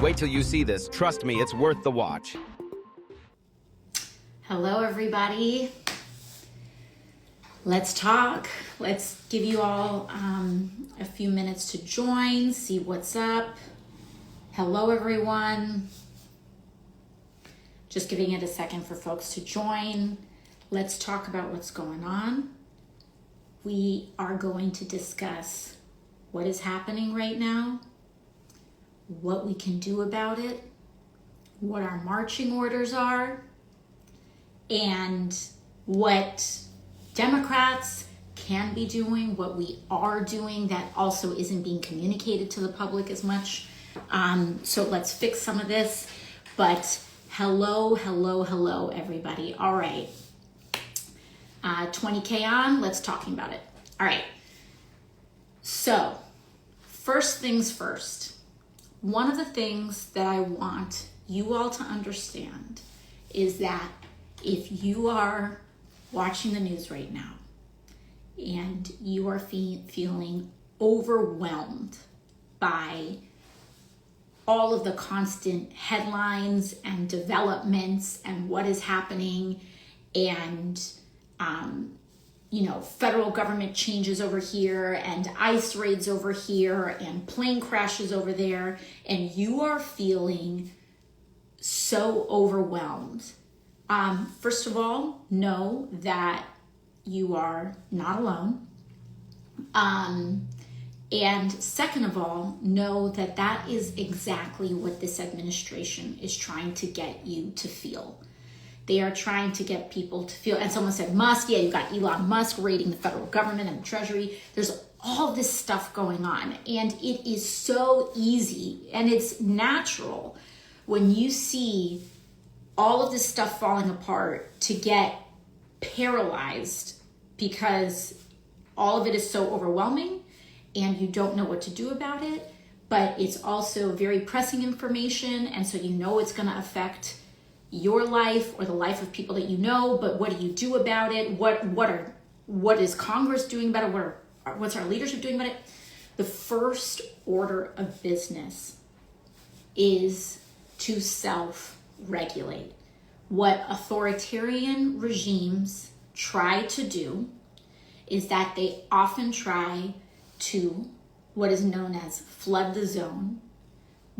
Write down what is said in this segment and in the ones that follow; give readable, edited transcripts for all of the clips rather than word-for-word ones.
Wait till you see this. Trust me, it's worth the watch. Hello, everybody. Let's talk. Let's give you all a few minutes to join, see what's up. Hello, everyone. Just giving it a second for folks to join. Let's talk about what's going on. We are going to discuss what is happening right now, what we can do about it, what our marching orders are, and what Democrats can be doing, what we are doing that also isn't being communicated to the public as much. So let's fix some of this. But hello, everybody. All right. 20K on, let's talking about it. All right. So first things first. One of the things that I want you all to understand is that if you are watching the news right now and you are feeling overwhelmed by all of the constant headlines and developments and what is happening and federal government changes over here and ICE raids over here and plane crashes over there, and you are feeling so overwhelmed. First of all, know that you are not alone. And second of all, know that that is exactly what this administration is trying to get you to feel. They are trying to get people to feel, and someone said Musk, yeah, you got Elon Musk raiding the federal government and the Treasury. There's all this stuff going on, and it is so easy and it's natural when you see all of this stuff falling apart to get paralyzed because all of it is so overwhelming and you don't know what to do about it, but it's also very pressing information, and so you know it's going to affect your life or the life of people that you know, but what do you do about it? What is Congress doing about it? What's our leadership doing about it? The first order of business is to self-regulate. What authoritarian regimes try to do is that they often try to, what is known as flood the zone,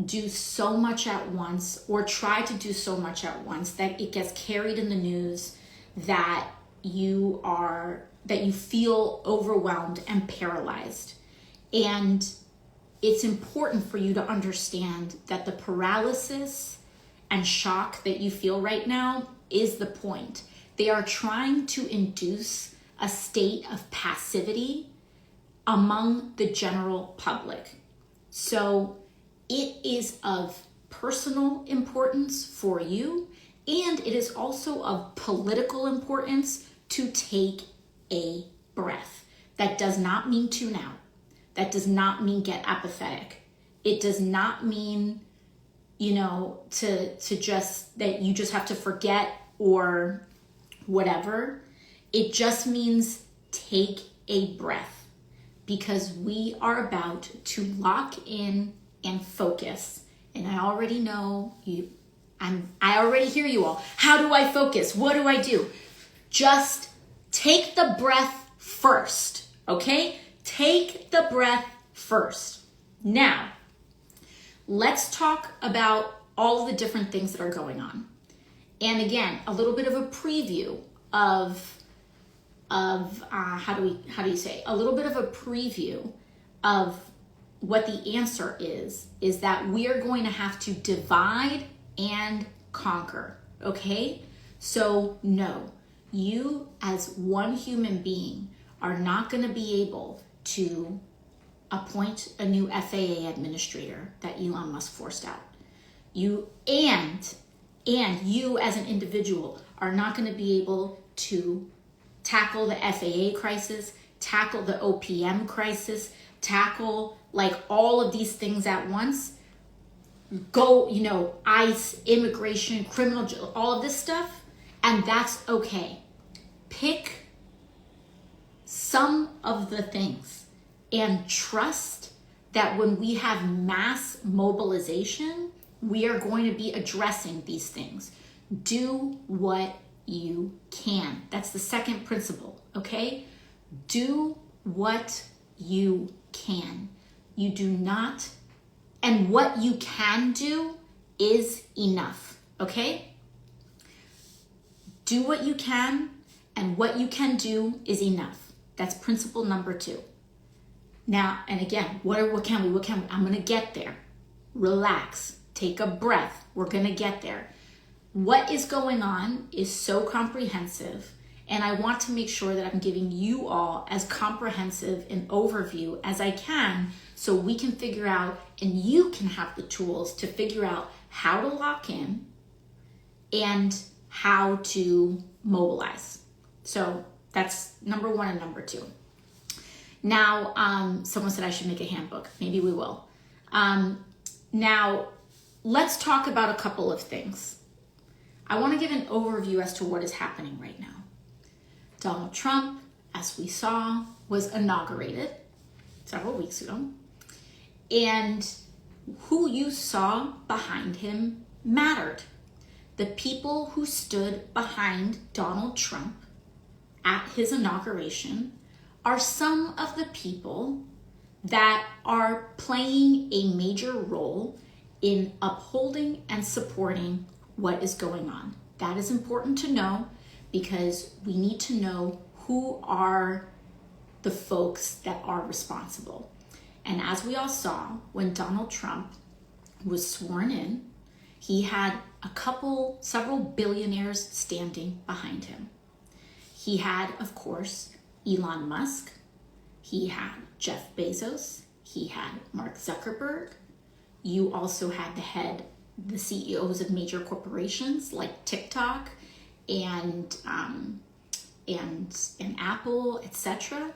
do so much at once, or try to do so much at once that it gets carried in the news that you feel overwhelmed and paralyzed. And it's important for you to understand that the paralysis and shock that you feel right now is the point. They are trying to induce a state of passivity among the general public. So it is of personal importance for you, and it is also of political importance to take a breath. That does not mean tune out. That does not mean get apathetic. It does not mean, to just that you just have to forget or whatever. It just means take a breath, because we are about to lock in and focus. And I already know you, I already hear you all. How do I focus? What do I do? Just take the breath first, okay? Take the breath first. Now, let's talk about all the different things that are going on. And again, a little bit of a preview of how do you say? A little bit of a preview of what the answer is that we are going to have to divide and conquer, okay? So no, you as one human being are not going to be able to appoint a new FAA administrator that Elon Musk forced out. You and you as an individual are not going to be able to tackle the FAA crisis, tackle the OPM crisis, tackle like all of these things at once. Go, ICE, immigration, criminal, all of this stuff, and that's okay. Pick some of the things and trust that when we have mass mobilization, We are going to be addressing these things. Do what you can. That's the second principle, okay? Do what you can. You do not, and what you can do is enough, okay? Do what you can, and what you can do is enough. That's principle number 2. Now, and again, what can we? I'm gonna get there. Relax, take a breath. We're gonna get there. What is going on is so comprehensive, and I want to make sure that I'm giving you all as comprehensive an overview as I can so we can figure out, and you can have the tools to figure out how to lock in and how to mobilize. So that's number 1 and number 2. Now, someone said I should make a handbook. Maybe we will. Now, let's talk about a couple of things. I want to give an overview as to what is happening right now. Donald Trump, as we saw, was inaugurated several weeks ago. And who you saw behind him mattered. The people who stood behind Donald Trump at his inauguration are some of the people that are playing a major role in upholding and supporting what is going on. That is important to know because we need to know who are the folks that are responsible. And as we all saw, when Donald Trump was sworn in, he had several billionaires standing behind him. He had, of course, Elon Musk. He had Jeff Bezos. He had Mark Zuckerberg. You also had the CEOs of major corporations like TikTok and Apple, etc.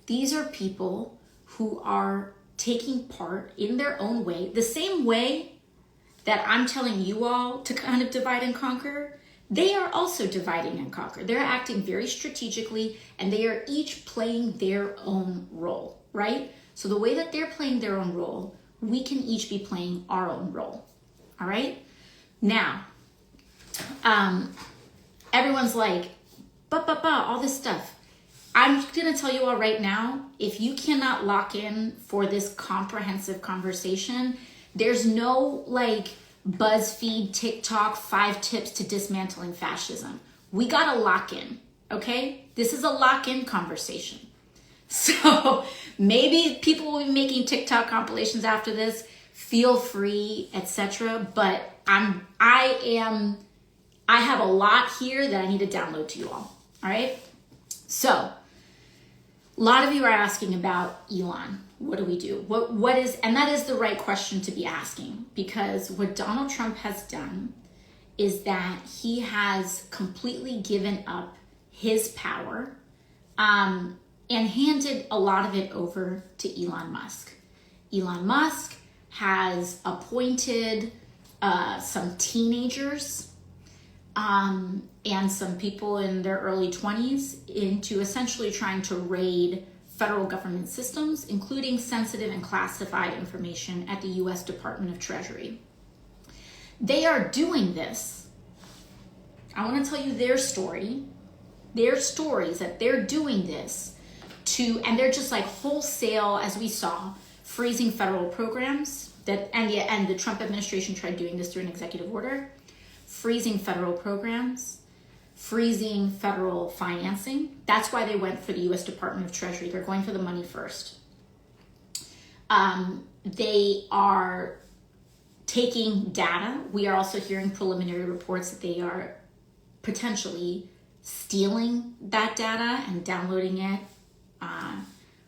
These are people who are taking part in their own way, the same way that I'm telling you all to kind of divide and conquer. They are also dividing and conquer. They're acting very strategically, and they are each playing their own role, right? So the way that they're playing their own role, we can each be playing our own role, all right? Now, everyone's like, all this stuff. I'm gonna tell you all right now, if you cannot lock in for this comprehensive conversation, there's no like BuzzFeed, TikTok, 5 tips to dismantling fascism. We gotta lock in, okay? This is a lock-in conversation. So maybe people will be making TikTok compilations after this, feel free, etc. But I have a lot here that I need to download to you all right? So a lot of you are asking about Elon. What do we do? What is, and that is the right question to be asking, because what Donald Trump has done is that he has completely given up his power and handed a lot of it over to Elon Musk. Elon Musk has appointed some teenagers and some people in their early 20s into essentially trying to raid federal government systems, including sensitive and classified information at the U.S. Department of Treasury. They are doing this. I want to tell you their story. Their stories that they're doing this to, and they're just like wholesale, as we saw, freezing federal programs. And the Trump administration tried doing this through an executive order, freezing federal programs, freezing federal financing. That's why they went for the U.S. Department of Treasury. They're going for the money first. They are taking data. We are also hearing preliminary reports that they are potentially stealing that data and downloading it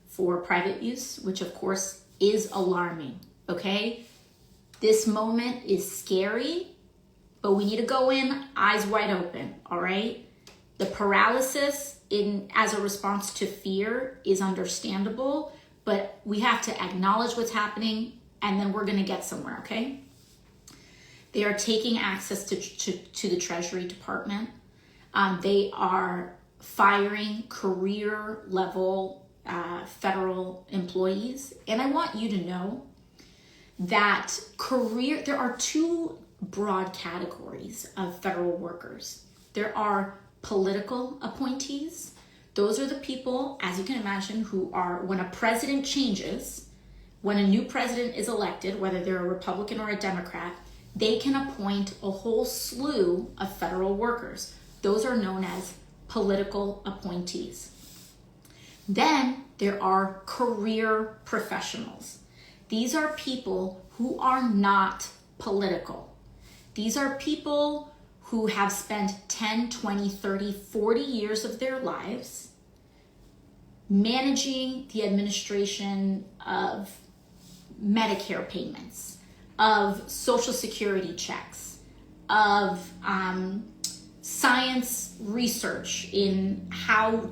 for private use, which of course is alarming, okay? This moment is scary, but we need to go in eyes wide open, all right? The paralysis as a response to fear is understandable, but we have to acknowledge what's happening, and then we're gonna get somewhere, okay? They are taking access to the Treasury Department. They are firing career level federal employees. And I want you to know that there are two broad categories of federal workers. There are political appointees. Those are the people, as you can imagine, who are, when a president changes, when a new president is elected, whether they're a Republican or a Democrat, they can appoint a whole slew of federal workers. Those are known as political appointees. Then there are career professionals. These are people who are not political. These are people who have spent 10, 20, 30, 40 years of their lives managing the administration of Medicare payments, of Social Security checks, of science research in how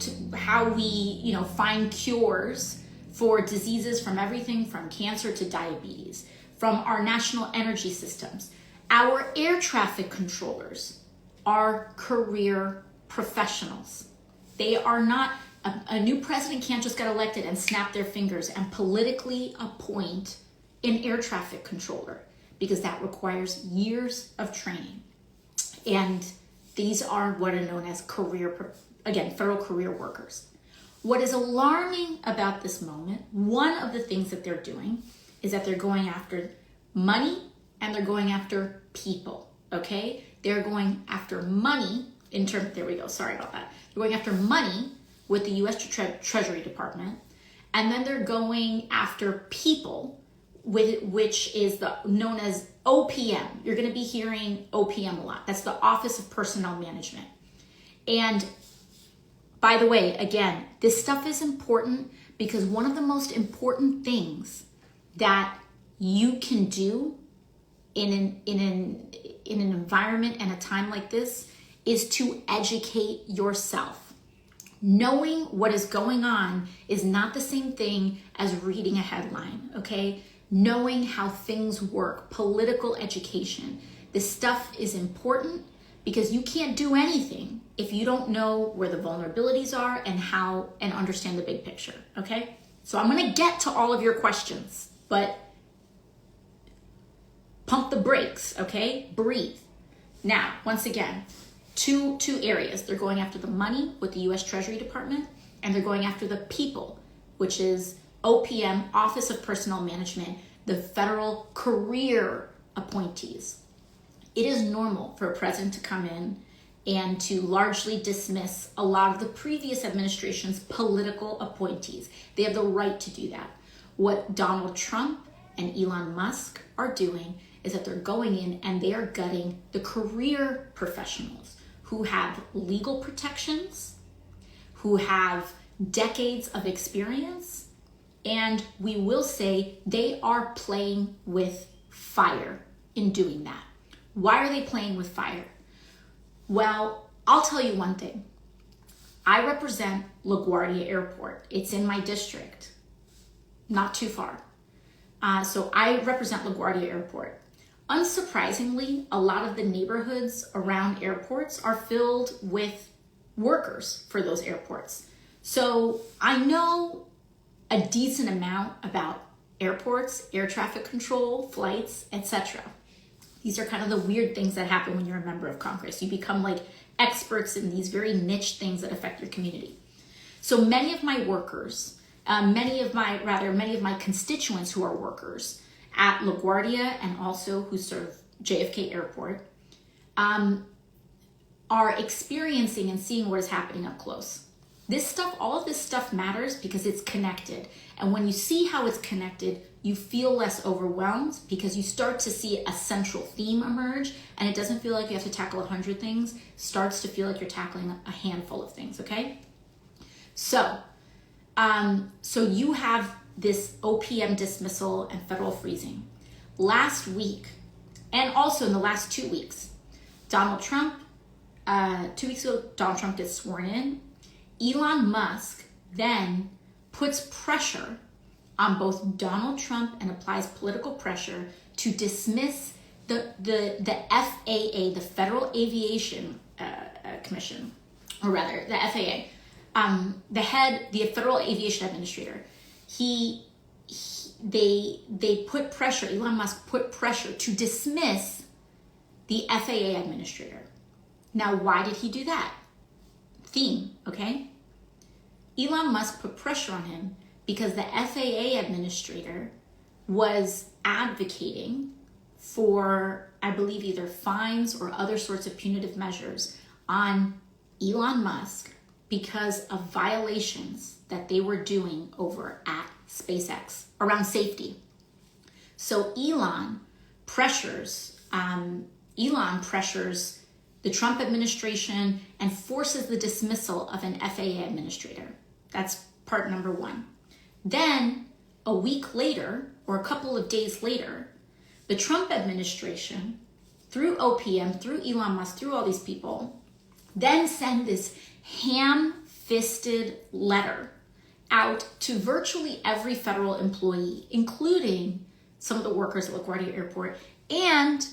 we find cures for diseases, from everything from cancer to diabetes, from our national energy systems. Our air traffic controllers are career professionals. They are not, a new president can't just get elected and snap their fingers and politically appoint an air traffic controller, because that requires years of training. And these are what are known as federal career workers. What is alarming about this moment, one of the things that they're doing is that they're going after money and they're going after people, okay? They're going after money there we go, sorry about that. They're going after money with the U.S. Treasury Department, and then they're going after people, which is known as OPM. You're going to be hearing OPM a lot. That's the Office of Personnel Management. And by the way, again, this stuff is important because one of the most important things that you can do in an environment and a time like this is to educate yourself. Knowing what is going on is not the same thing as reading a headline, okay? Knowing how things work, political education. This stuff is important because you can't do anything if you don't know where the vulnerabilities are and understand the big picture, okay? So I'm gonna get to all of your questions, but pump the brakes, okay? Breathe. Now, once again, two areas. They're going after the money with the U.S. Treasury Department, and they're going after the people, which is OPM, Office of Personnel Management, the federal career appointees. It is normal for a president to come in and to largely dismiss a lot of the previous administration's political appointees. They have the right to do that. What Donald Trump and Elon Musk are doing is that they're going in and they are gutting the career professionals who have legal protections, who have decades of experience, and we will say they are playing with fire in doing that. Why are they playing with fire? Well, I'll tell you one thing. I represent LaGuardia Airport. It's in my district, not too far. So I represent LaGuardia Airport. Unsurprisingly, a lot of the neighborhoods around airports are filled with workers for those airports. So I know a decent amount about airports, air traffic control, flights, etc. These are kind of the weird things that happen when you're a member of Congress. You become like experts in these very niche things that affect your community. So many of my workers, many of my constituents who are workers at LaGuardia and also who serve JFK Airport, are experiencing and seeing what is happening up close. All of this stuff matters because it's connected. And when you see how it's connected, you feel less overwhelmed because you start to see a central theme emerge, and it doesn't feel like you have to tackle 100 things. It starts to feel like you're tackling a handful of things, okay? So you have this OPM dismissal and federal freezing. Last week, and also in the last 2 weeks, Donald Trump, 2 weeks ago, Donald Trump gets sworn in. Elon Musk then puts pressure on both Donald Trump and applies political pressure to dismiss the FAA, the Federal Aviation Commission, or rather the FAA, the Federal Aviation Administrator. they put pressure, Elon Musk put pressure to dismiss the FAA administrator. Now, why did he do that? Theme, okay? Elon Musk put pressure on him because the FAA administrator was advocating for, I believe, either fines or other sorts of punitive measures on Elon Musk because of violations that they were doing over at SpaceX around safety. So Elon pressures the Trump administration and forces the dismissal of an FAA administrator. That's part number one. Then a week later, or a couple of days later, the Trump administration, through OPM, through Elon Musk, through all these people, then send this ham-fisted letter out to virtually every federal employee, including some of the workers at LaGuardia Airport, and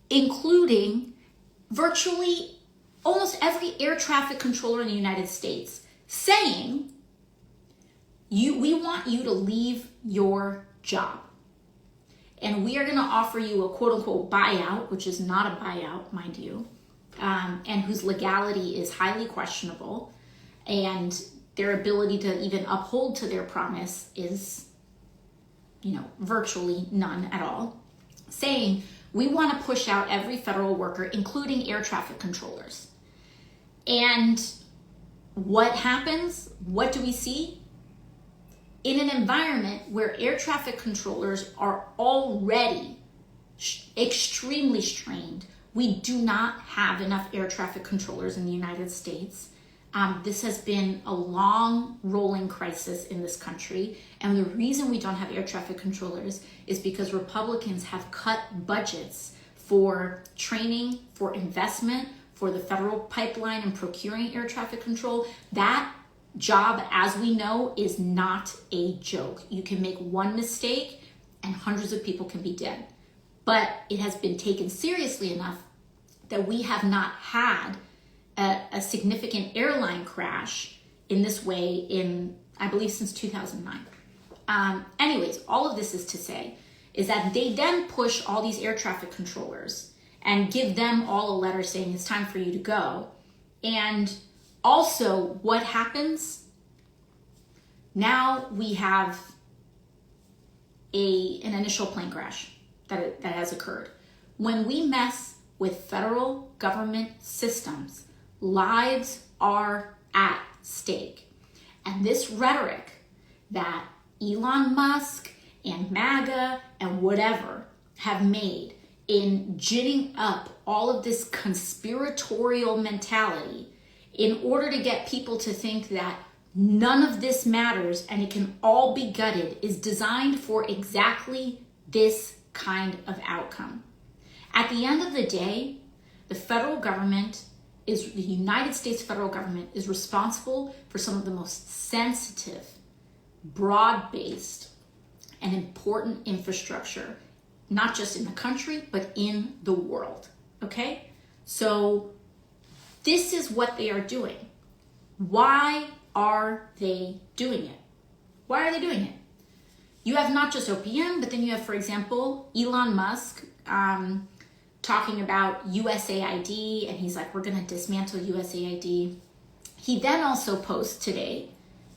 including virtually almost every air traffic controller in the United States, saying, we want you to leave your job. And we are going to offer you a quote-unquote buyout, which is not a buyout, mind you, and whose legality is highly questionable, and their ability to even uphold to their promise is, virtually none at all, saying, we want to push out every federal worker, including air traffic controllers. And what happens? What do we see? In an environment where air traffic controllers are already extremely strained, we do not have enough air traffic controllers in the United States. This has been a long rolling crisis in this country. And the reason we don't have air traffic controllers is because Republicans have cut budgets for training, for investment, for the federal pipeline and procuring air traffic control. That job, as we know, is not a joke. You can make one mistake and hundreds of people can be dead. But it has been taken seriously enough that we have not had a significant airline crash in this way in, I believe, since 2009. Anyways, all of this is to say is that they then push all these air traffic controllers and give them all a letter saying it's time for you to go. And also, what happens? Now we have an initial plane crash that has occurred. When we mess with federal government systems, lives are at stake. And this rhetoric that Elon Musk and MAGA and whatever have made in ginning up all of this conspiratorial mentality in order to get people to think that none of this matters and it can all be gutted is designed for exactly this kind of outcome. At the end of the day, the United States federal government is responsible for some of the most sensitive, broad-based, and important infrastructure, not just in the country, but in the world, okay? So this is what they are doing. Why are they doing it? Why are they doing it? You have not just OPM, but then you have, for example, Elon Musk talking about USAID, and he's like, we're going to dismantle USAID. He then also posts today,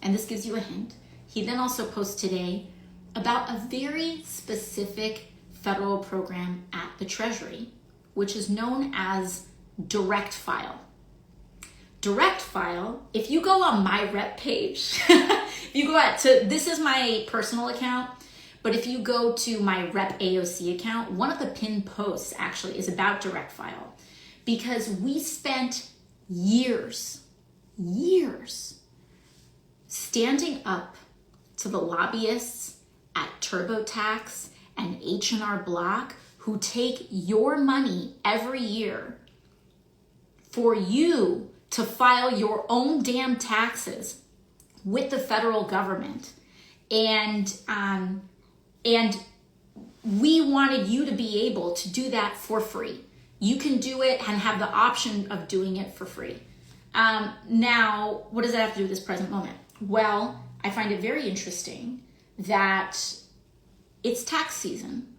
and this gives you a hint, he then also posts today about a very specific federal program at the Treasury, which is known as Direct File. Direct File, if you go on my rep page, if you go out to, this is my personal account, but if you go to my Rep AOC account, one of the pinned posts actually is about Direct File, because we spent years standing up to the lobbyists at TurboTax and H&R Block who take your money every year for you to file your own damn taxes with the federal government. And we wanted you to be able to do that for free. You can do it and have the option of doing it for free. Now, what does that have to do with this present moment? Well, I find it very interesting that it's tax season.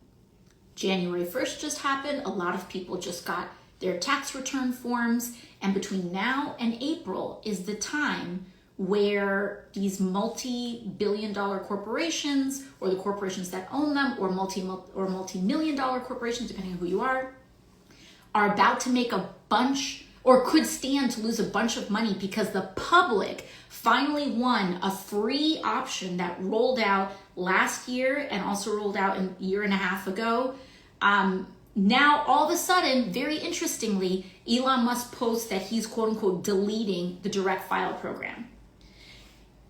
January 1st just happened. A lot of people just got their tax return forms. And between now and April is the time where these multi-billion-dollar corporations, or the corporations that own them, or multi-million-dollar corporations, depending on who you are about to make a bunch, or could stand to lose a bunch of money, because the public finally won a free option that rolled out last year and also rolled out a year and a half ago. Now, all of a sudden, very interestingly, Elon Musk posts that he's quote unquote deleting the direct file program.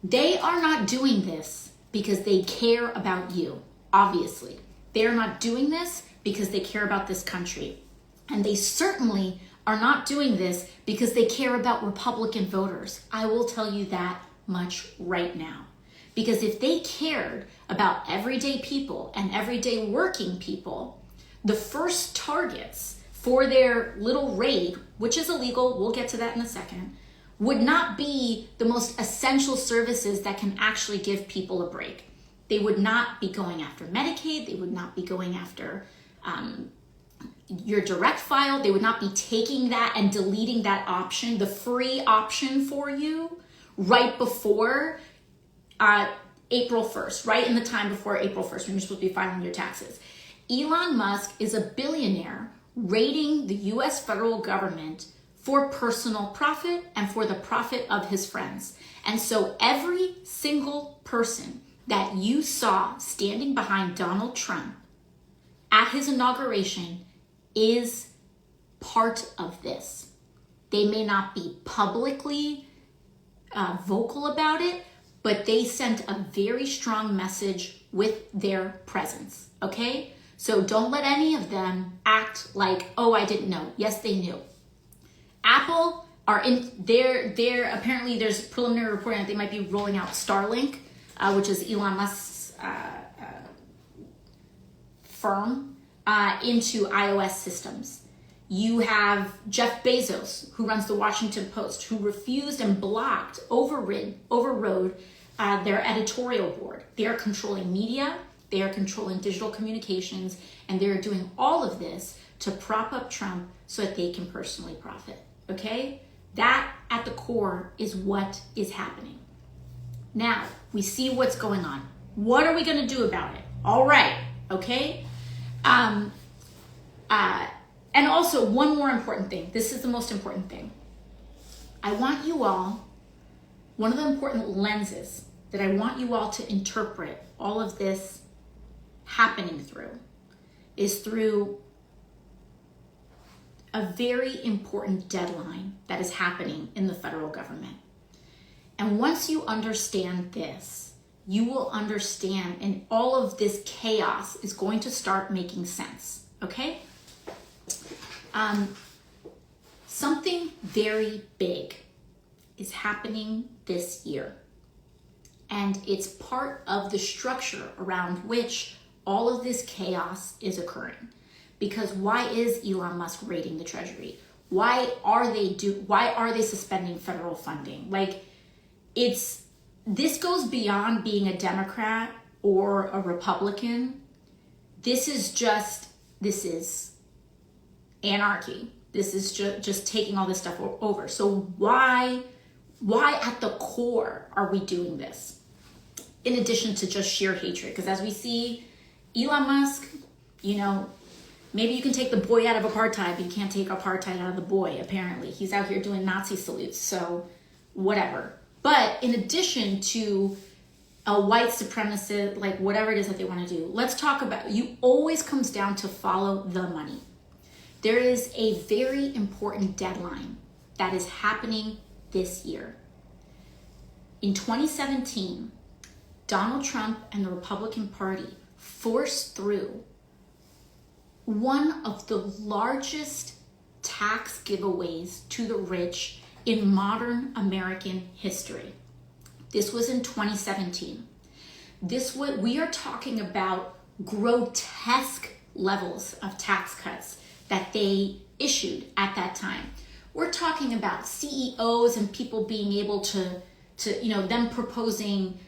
They are not doing this because they care about you, obviously. They are not doing this because they care about this country. And they certainly are not doing this because they care about Republican voters. I will tell you that much right now. Because if they cared about everyday people and everyday working people, the first targets for their little raid, which is illegal, we'll get to that in a second, would not be the most essential services that can actually give people a break. They would not be going after Medicaid. They would not be going after your direct file. They would not be taking that and deleting that option, the free option for you, right before April 1st, right in the time before April 1st when you're supposed to be filing your taxes. Elon Musk is a billionaire raiding the US federal government for personal profit and for the profit of his friends. And so every single person that you saw standing behind Donald Trump at his inauguration is part of this. They may not be publicly vocal about it, but they sent a very strong message with their presence, okay? So don't let any of them act like, oh, I didn't know. Yes, they knew. Apple are in there. Apparently there's preliminary reporting that they might be rolling out Starlink, which is Elon Musk's firm, into iOS systems. You have Jeff Bezos, who runs the Washington Post, who refused and blocked, overrode their editorial board. They are controlling media, they are controlling digital communications, and they're doing all of this to prop up Trump so that they can personally profit, okay? That, at the core, is what is happening. Now, we see what's going on. What are we gonna do about it? All right, okay? And also, one more important thing. This is the most important thing. I want you all, one of the important lenses that I want you all to interpret all of this happening through is through a very important deadline that is happening in the federal government. And once you understand this, you will understand, and all of this chaos is going to start making sense, okay? Something very big is happening this year. And it's part of the structure around which all of this chaos is occurring. Because why is Elon Musk raiding the Treasury? Why are they suspending federal funding? Like, this goes beyond being a Democrat or a Republican. This is anarchy. This is just taking all this stuff over. So why at the core are we doing this? In addition to just sheer hatred, because as we see, Elon Musk, maybe you can take the boy out of apartheid, but you can't take apartheid out of the boy, apparently. He's out here doing Nazi salutes, so whatever. But in addition to a white supremacist, like whatever it is that they want to do, let's talk about, you always comes down to follow the money. There is a very important deadline that is happening this year. In 2017, Donald Trump and the Republican Party forced through one of the largest tax giveaways to the rich in modern American history. This was in 2017. We are talking about grotesque levels of tax cuts that they issued at that time. We're talking about CEOs and people being able to them proposing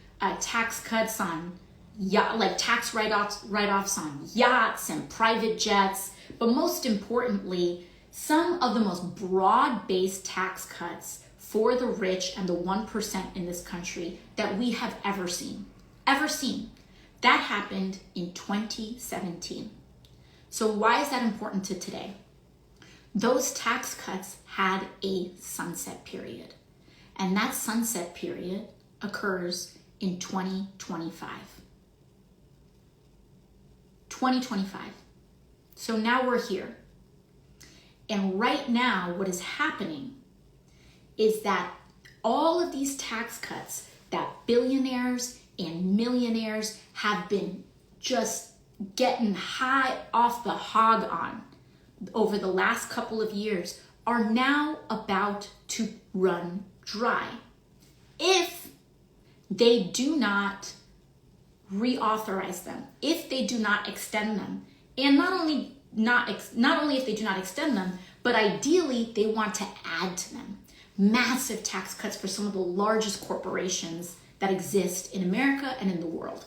tax cuts on like tax write-offs on yachts and private jets, but most importantly, some of the most broad-based tax cuts for the rich and the 1% in this country that we have ever seen. Ever seen. That happened in 2017. So why is that important to today? Those tax cuts had a sunset period, and that sunset period occurs in 2025. 2025. So now we're here. And right now, what is happening is that all of these tax cuts that billionaires and millionaires have been just getting high off the hog on over the last couple of years are now about to run dry if they do not reauthorize them, if they do not extend them, and not only if they do not extend them, but ideally they want to add to them. Massive tax cuts for some of the largest corporations that exist in America and in the world.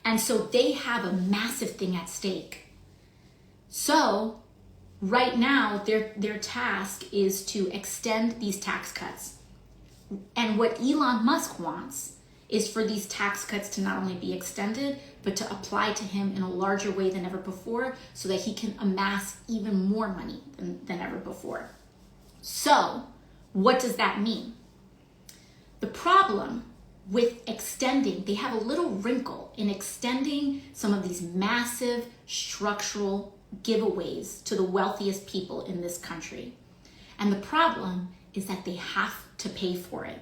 And so they have a massive thing at stake. So right now, their task is to extend these tax cuts. And what Elon Musk wants is for these tax cuts to not only be extended, but to apply to him in a larger way than ever before so that he can amass even more money than ever before. So what does that mean? The problem with extending, they have a little wrinkle in extending some of these massive structural giveaways to the wealthiest people in this country. And the problem is that they have to pay for it.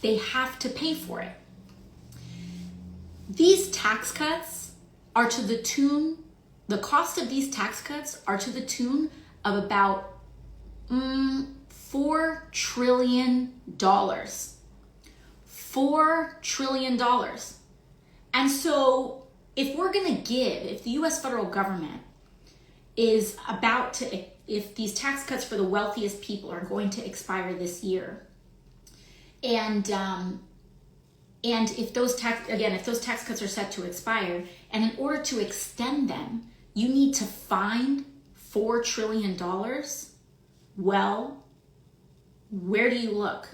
They have to pay for it. These tax cuts are to the tune, the cost of these tax cuts are to the tune of about $4 trillion. $4 trillion. And so if the US federal government is about to, if these tax cuts for the wealthiest people are going to expire this year, and if those tax cuts are set to expire, and in order to extend them, you need to find $4 trillion, well, where do you look?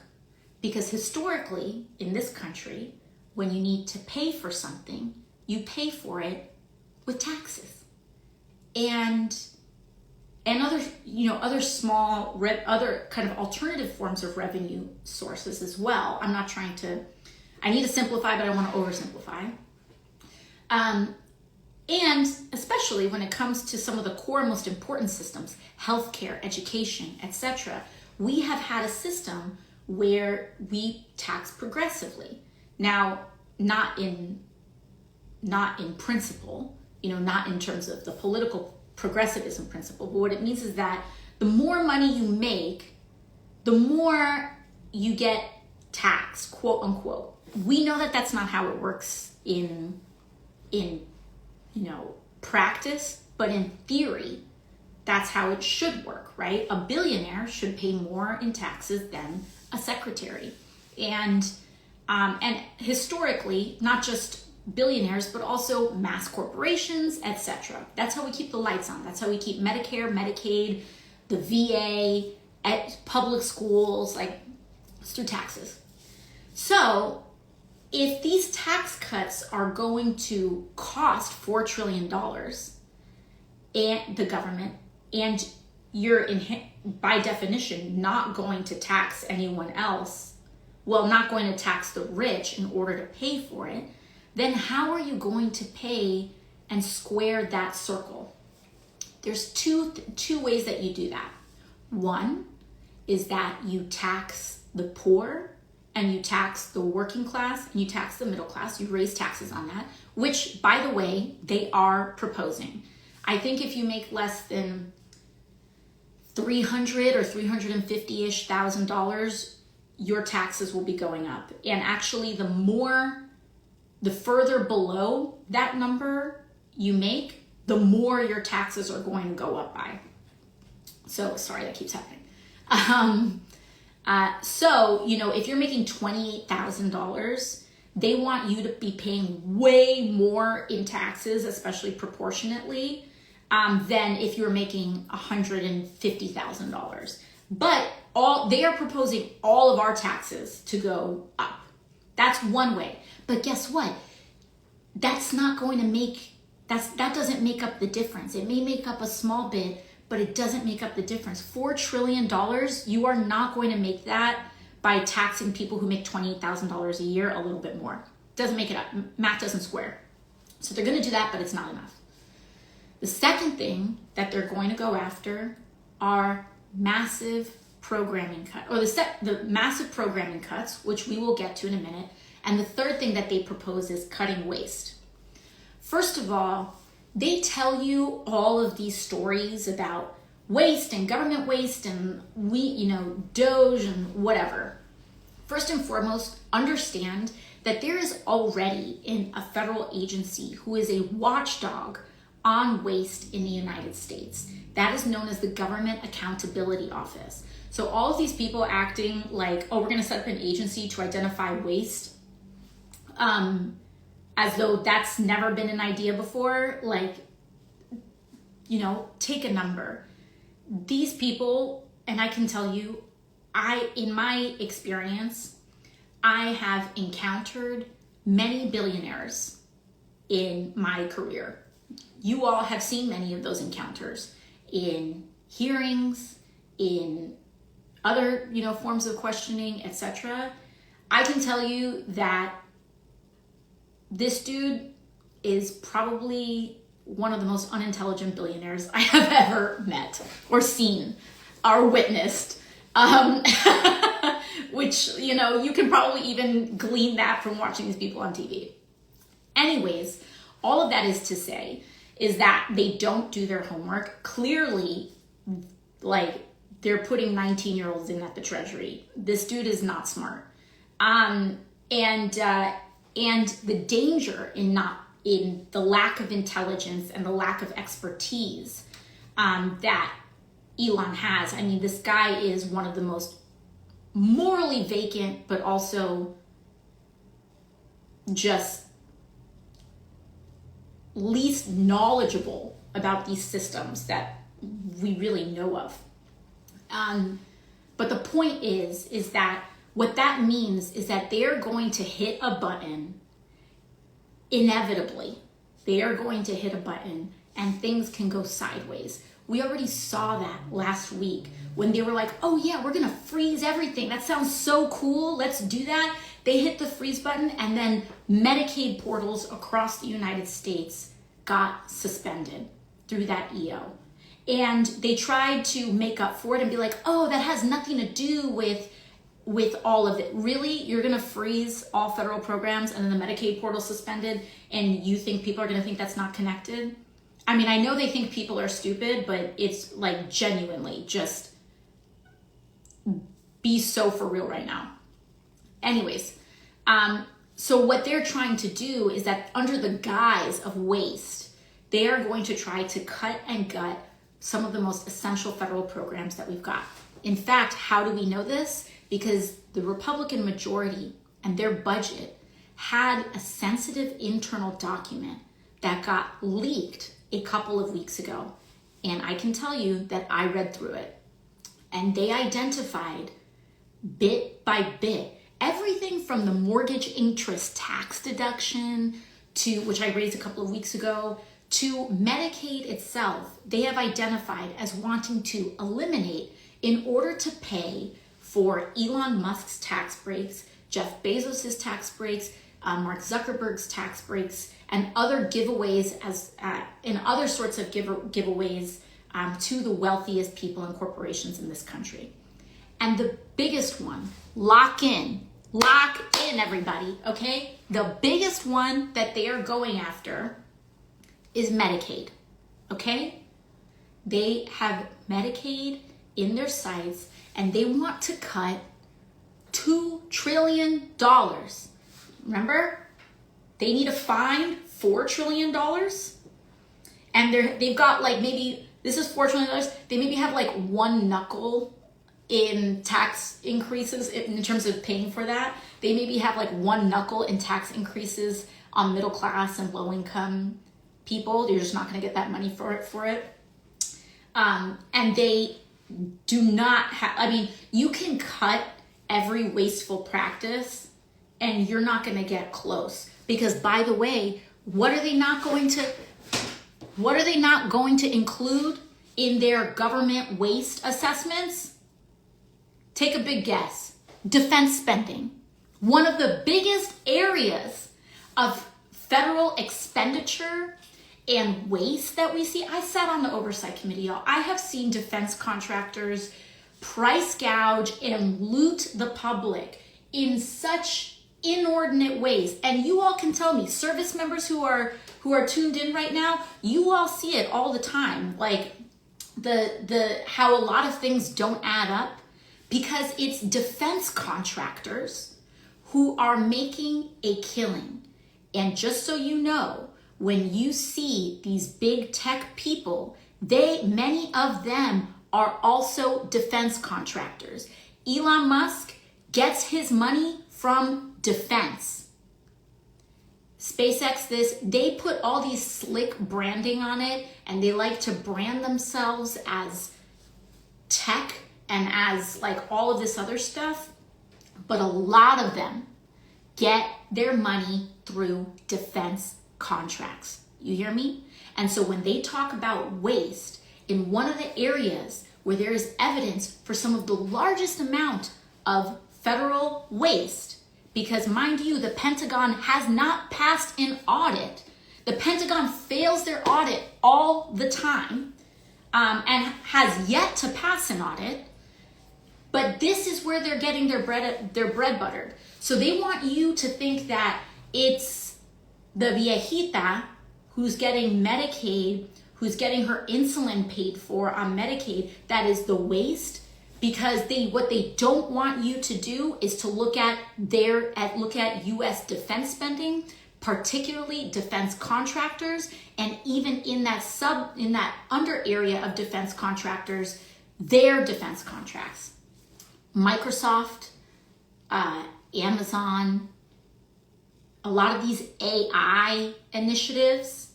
Because historically, in this country, when you need to pay for something, you pay for it with taxes. And other small, other kind of alternative forms of revenue sources as well. I need to simplify, but I want to oversimplify. And especially when it comes to some of the core most important systems, healthcare, education, etc., we have had a system where we tax progressively. Now, not in principle, not in terms of the political progressivism principle, but what it means is that the more money you make, the more you get taxed, quote unquote. We know that that's not how it works in practice, but in theory, that's how it should work, right? A billionaire should pay more in taxes than a secretary. And historically, not just billionaires, but also mass corporations, etc. That's how we keep the lights on. That's how we keep Medicare, Medicaid, the VA, at public schools, it's through taxes. So if these tax cuts are going to cost $4 trillion and the government, and you're by definition not going to tax anyone else, not going to tax the rich in order to pay for it, then how are you going to pay and square that circle? There's two ways that you do that. One is that you tax the poor and you tax the working class and you tax the middle class. You raise taxes on that, which, by the way, they are proposing. I think if you make less than $300,000 or $350,000-ish, your taxes will be going up. And actually, the further below that number you make, the more your taxes are going to go up by. So, sorry, that keeps happening. So, if you're making $28,000, They want you to be paying way more in taxes, especially proportionately, than if you're making $150,000. But they are proposing all of our taxes to go up. That's one way. But guess what? That's not going to that doesn't make up the difference. It may make up a small bit, but it doesn't make up the difference. $4 trillion, you are not going to make that by taxing people who make $28,000 a year a little bit more. Doesn't make it up. Math doesn't square. So they're going to do that, but it's not enough. The second thing that they're going to go after are massive programming cuts, or the massive programming cuts, which we will get to in a minute. And the third thing that they propose is cutting waste. First of all, they tell you all of these stories about waste and government waste and Doge and whatever. First and foremost, understand that there is already a federal agency who is a watchdog on waste in the United States. That is known as the Government Accountability Office. So all of these people acting like, oh, we're going to set up an agency to identify waste, as though that's never been an idea before, take a number. These people, and I can tell you, in my experience, I have encountered many billionaires in my career. You all have seen many of those encounters in hearings, in other, forms of questioning, etc. I can tell you that this dude is probably one of the most unintelligent billionaires I have ever met or seen or witnessed. Which, you can probably even glean that from watching these people on TV. Anyways, all of that is to say is that they don't do their homework. Clearly, they're putting 19-year-olds in at the Treasury. This dude is not smart. And the danger in the lack of intelligence and the lack of expertise that Elon has. I mean, this guy is one of the most morally vacant, but also just least knowledgeable about these systems that we really know of. But the point is that what that means is that they're going to hit a button inevitably. They are going to hit a button and things can go sideways. We already saw that last week when they were like, oh yeah, we're gonna freeze everything. That sounds so cool, let's do that. They hit the freeze button and then Medicaid portals across the United States got suspended through that EO. And they tried to make up for it and be like, oh, that has nothing to do with all of it. Really? You're gonna freeze all federal programs and then the Medicaid portal suspended and you think people are gonna think that's not connected? I mean, I know they think people are stupid, but it's genuinely just be so for real right now. Anyways, so what they're trying to do is that under the guise of waste, they are going to try to cut and gut some of the most essential federal programs that we've got. In fact, how do we know this? Because the Republican majority and their budget had a sensitive internal document that got leaked a couple of weeks ago. And I can tell you that I read through it. And they identified bit by bit everything from the mortgage interest tax deduction to, which I raised a couple of weeks ago, to Medicaid itself. They have identified as wanting to eliminate in order to pay for Elon Musk's tax breaks, Jeff Bezos's tax breaks, Mark Zuckerberg's tax breaks, and other giveaways and other sorts of giveaways to the wealthiest people and corporations in this country. And the biggest one, lock in everybody, okay? The biggest one that they are going after is Medicaid, okay? They have Medicaid in their sights and they want to cut $2 trillion. Remember? They need to find $4 trillion. And they've got maybe, this is $4 trillion. They maybe have one knuckle in tax increases in terms of paying for that. They maybe have like one knuckle in tax increases on middle class and low income people. You're just not going to get that money for it. And they do not have, I mean, you can cut every wasteful practice and you're not going to get close. Because by the way, what are they not going to include in their government waste assessments? Take a big guess. Defense spending. One of the biggest areas of federal expenditure and waste that we see. I sat on the oversight committee, y'all. I have seen defense contractors price gouge and loot the public in such inordinate ways. And you all can tell me, service members who are tuned in right now, you all see it all the time. Like the how a lot of things don't add up because it's defense contractors who are making a killing. And just so you know, when you see these big tech people, many of them are also defense contractors. Elon Musk gets his money from defense. SpaceX, they put all these slick branding on it, and they like to brand themselves as tech and as like all of this other stuff. But a lot of them get their money through defense contracts. You hear me? And so when they talk about waste, in one of the areas where there is evidence for some of the largest amount of federal waste, because mind you, the Pentagon has not passed an audit. The Pentagon fails their audit all the time and has yet to pass an audit. But this is where they're getting their bread buttered. So they want you to think that it's the viejita who's getting Medicaid, who's getting her insulin paid for on Medicaid, that is the waste. Because what they don't want you to do is to look at U.S. defense spending, particularly defense contractors, and even in that under area of defense contractors, their defense contracts. Microsoft, Amazon, a lot of these AI initiatives,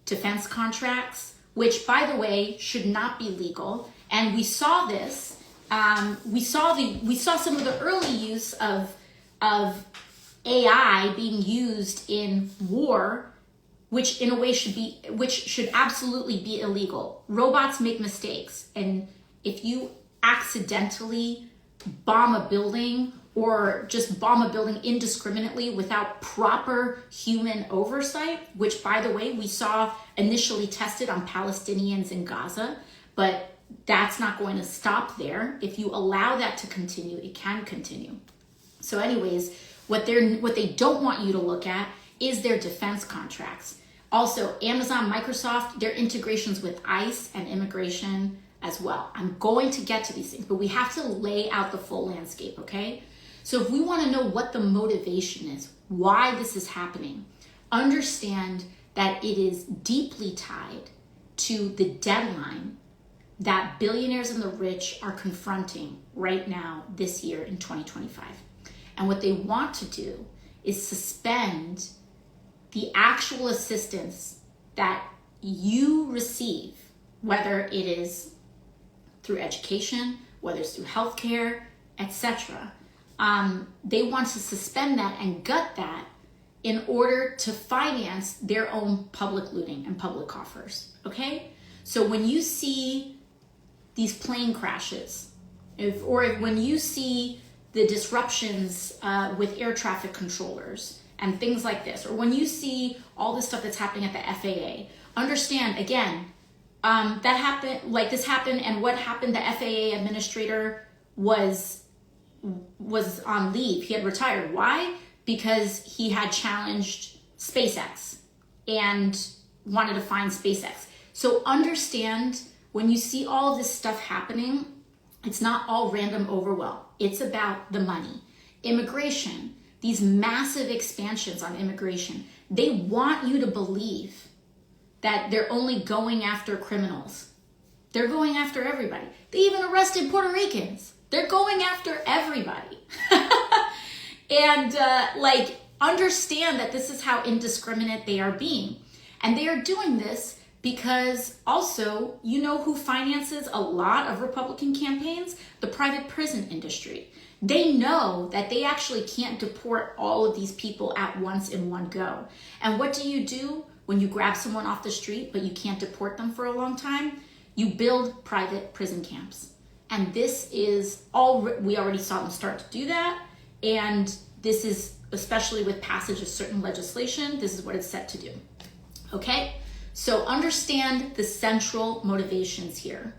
defense contracts, which by the way should not be legal. And we saw this. We saw some of the early use of AI being used in war, which in a way should absolutely be illegal. Robots make mistakes, and if you accidentally bomb a building or just bomb a building indiscriminately without proper human oversight, which by the way we saw initially tested on Palestinians in Gaza, but that's not going to stop there. If you allow that to continue, it can continue. So anyways, what they don't want you to look at is their defense contracts. Also, Amazon, Microsoft, their integrations with ICE and immigration as well. I'm going to get to these things, but we have to lay out the full landscape, okay? So if we want to know what the motivation is, why this is happening, understand that it is deeply tied to the deadline that billionaires and the rich are confronting right now this year in 2025. And what they want to do is suspend the actual assistance that you receive, whether it is through education, whether it's through healthcare, etc. They want to suspend that and gut that in order to finance their own public looting and public coffers, okay? So when you see these plane crashes, or when you see the disruptions with air traffic controllers and things like this, or when you see all this stuff that's happening at the FAA, understand again, that happened, like this happened, and what happened, the FAA administrator was on leave. He had retired. Why? Because he had challenged SpaceX and wanted to find SpaceX. So understand, when you see all of this stuff happening, it's not all random overwhelm. It's about the money. Immigration, these massive expansions on immigration, they want you to believe that they're only going after criminals. They're going after everybody. They even arrested Puerto Ricans. They're going after everybody. And understand that this is how indiscriminate they are being. And they are doing this because also, you know who finances a lot of Republican campaigns? The private prison industry. They know that they actually can't deport all of these people at once in one go. And what do when you grab someone off the street, but you can't deport them for a long time? You build private prison camps. And this is we already saw them start to do that. And this is, especially with passage of certain legislation, this is what it's set to do. Okay? So understand the central motivations here.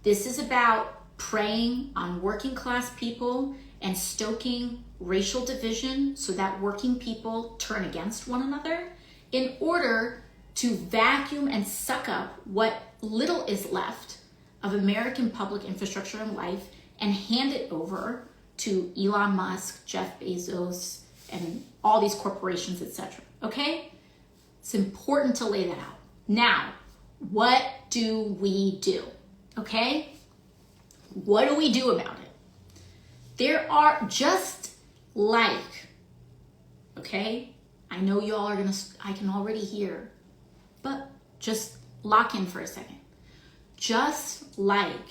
This is about preying on working class people and stoking racial division so that working people turn against one another in order to vacuum and suck up what little is left of American public infrastructure and life and hand it over to Elon Musk, Jeff Bezos, and all these corporations, etc. Okay? It's important to lay that out. Now, what do we do? Okay? What do we do about it? There are just like, okay? I know y'all are I can already hear, but just lock in for a second. Just like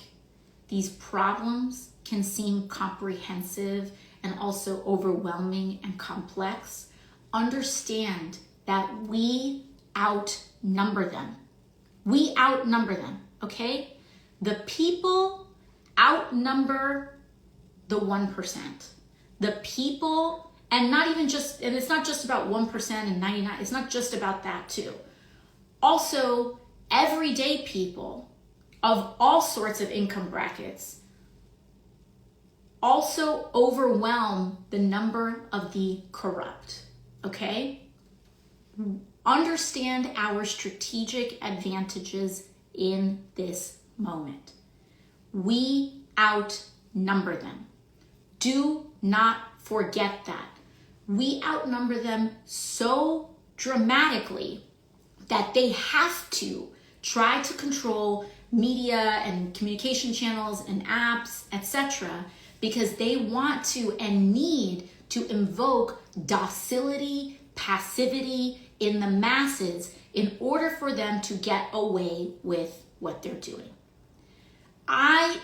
these problems can seem comprehensive and also overwhelming and complex, understand that we outnumber them. We outnumber them, okay? The people outnumber the 1%. The people, and it's not just about 1% and 99, it's not just about that too. Also, everyday people of all sorts of income brackets also overwhelm the number of the corrupt, okay? Understand our strategic advantages in this moment. We outnumber them. Do not forget that. We outnumber them so dramatically that they have to try to control media and communication channels and apps, etc., because they want to and need to invoke docility, passivity in the masses in order for them to get away with what they're doing.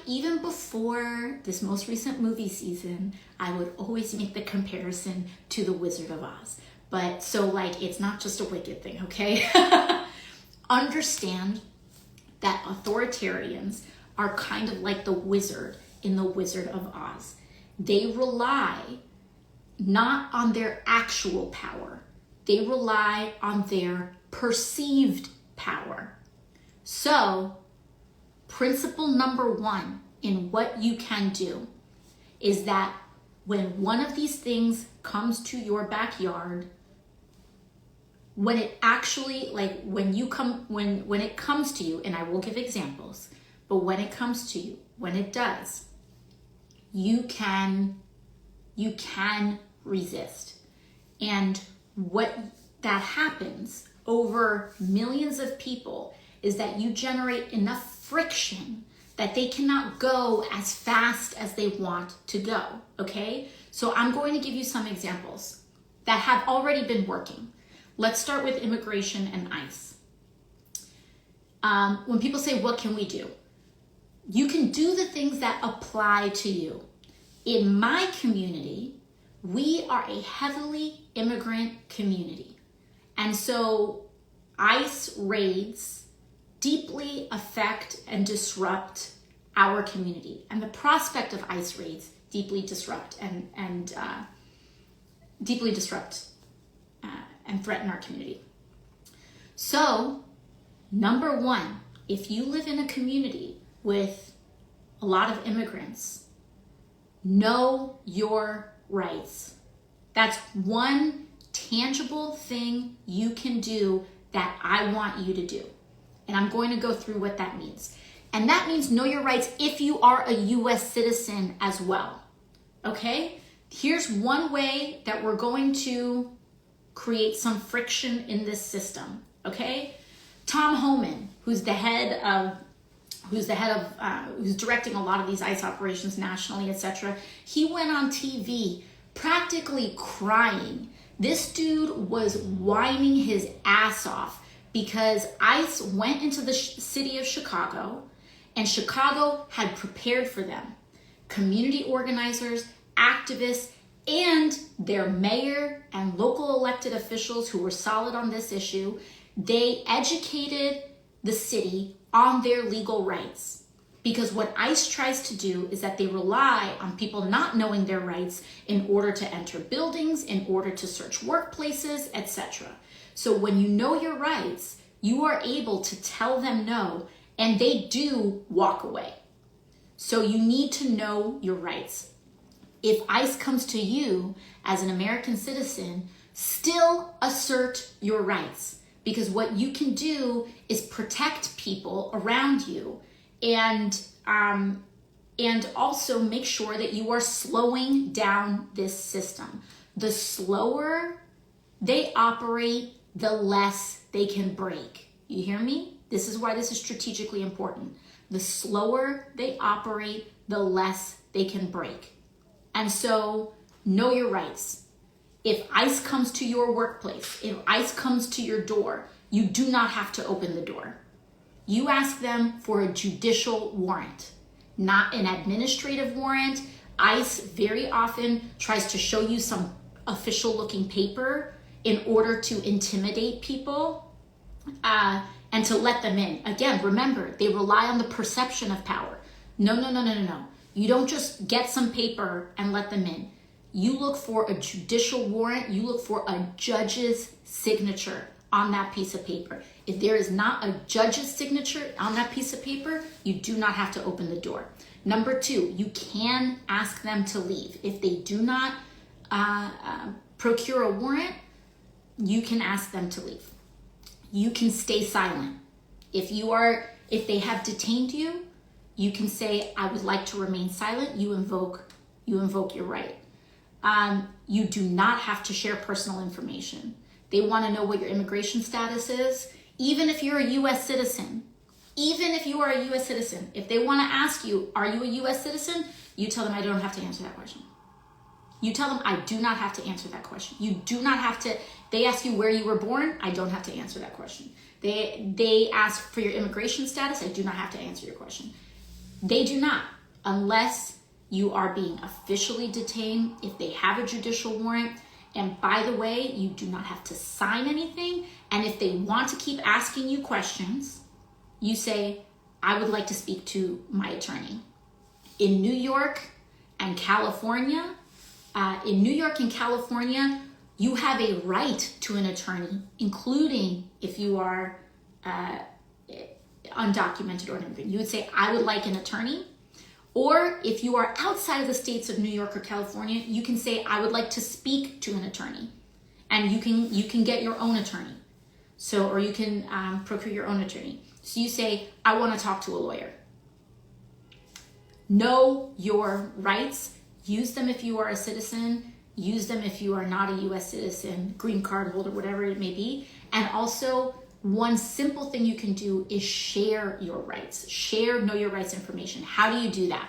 Even before this most recent movie season, I would always make the comparison to The Wizard of Oz. But so it's not just a wicked thing, okay? Understand that authoritarians are kind of like the wizard in The Wizard of Oz. They rely not on their actual power. They rely on their perceived power. So, principle number 1 in what you can do is that when one of these things comes to your backyard, when it actually, when it comes to you, and I will give examples, but when it comes to you, when it does, you can resist. And what that happens over millions of people is that you generate enough friction that they cannot go as fast as they want to go, okay? So I'm going to give you some examples that have already been working. Let's start with immigration and ICE. When people say, what can we do? You can do the things that apply to you. In my community, we are a heavily immigrant community. And so ICE raids deeply affect and disrupt our community. And the prospect of ICE raids deeply disrupt and threaten our community. So, number 1, if you live in a community with a lot of immigrants, know your rights. That's one tangible thing you can do that I want you to do. And I'm going to go through what that means. And that means know your rights if you are a US citizen as well. Okay? Here's one way that we're going to create some friction in this system. Okay? Tom Homan, who's the head of who's the head of, who's directing a lot of these ICE operations nationally, etc. He went on TV practically crying. This dude was whining his ass off because ICE went into the city of Chicago, and Chicago had prepared for them. Community organizers, activists, and their mayor and local elected officials who were solid on this issue, they educated the city on their legal rights. Because what ICE tries to do is that they rely on people not knowing their rights in order to enter buildings, in order to search workplaces, etc. So when you know your rights, you are able to tell them no, and they do walk away. So you need to know your rights. If ICE comes to you as an American citizen, still assert your rights, because what you can do is protect people around you, and also make sure that you are slowing down this system. The slower they operate, the less they can break. You hear me? This is why this is strategically important. The slower they operate, the less they can break. And so know your rights. If ICE comes to your workplace, if ICE comes to your door, you do not have to open the door. You ask them for a judicial warrant, not an administrative warrant. ICE very often tries to show you some official looking paper in order to intimidate people and to let them in. Again, remember, they rely on the perception of power. No. You don't just get some paper and let them in. You look for a judicial warrant. You look for a judge's signature on that piece of paper. If there is not a judge's signature on that piece of paper, you do not have to open the door. Number 2, you can ask them to leave. If they do not procure a warrant, you can ask them to leave. You can stay silent. If they have detained you, you can say, I would like to remain silent. You invoke your right. You do not have to share personal information. They want to know what your immigration status is. Even if you're a U.S. citizen, if they want to ask you, are you a U.S. citizen? You tell them, I don't have to answer that question. You tell them, I do not have to answer that question. You do not have to. They ask you where you were born. I don't have to answer that question. They ask for your immigration status. I do not have to answer your question. They do not, unless you are being officially detained, if they have a judicial warrant. And by the way, you do not have to sign anything. And if they want to keep asking you questions, you say, I would like to speak to my attorney. In New York and California, you have a right to an attorney, including if you are undocumented or anything. You would say, I would like an attorney. Or if you are outside of the states of New York or California, you can say, I would like to speak to an attorney. And you can get your own attorney. Or you can procure your own attorney. So you say, I want to talk to a lawyer. Know your rights. Use them if you are a citizen. Use them if you are not a U.S. citizen, green card holder, whatever it may be. And also, one simple thing you can do is share your rights. Know your rights information. How do you do that?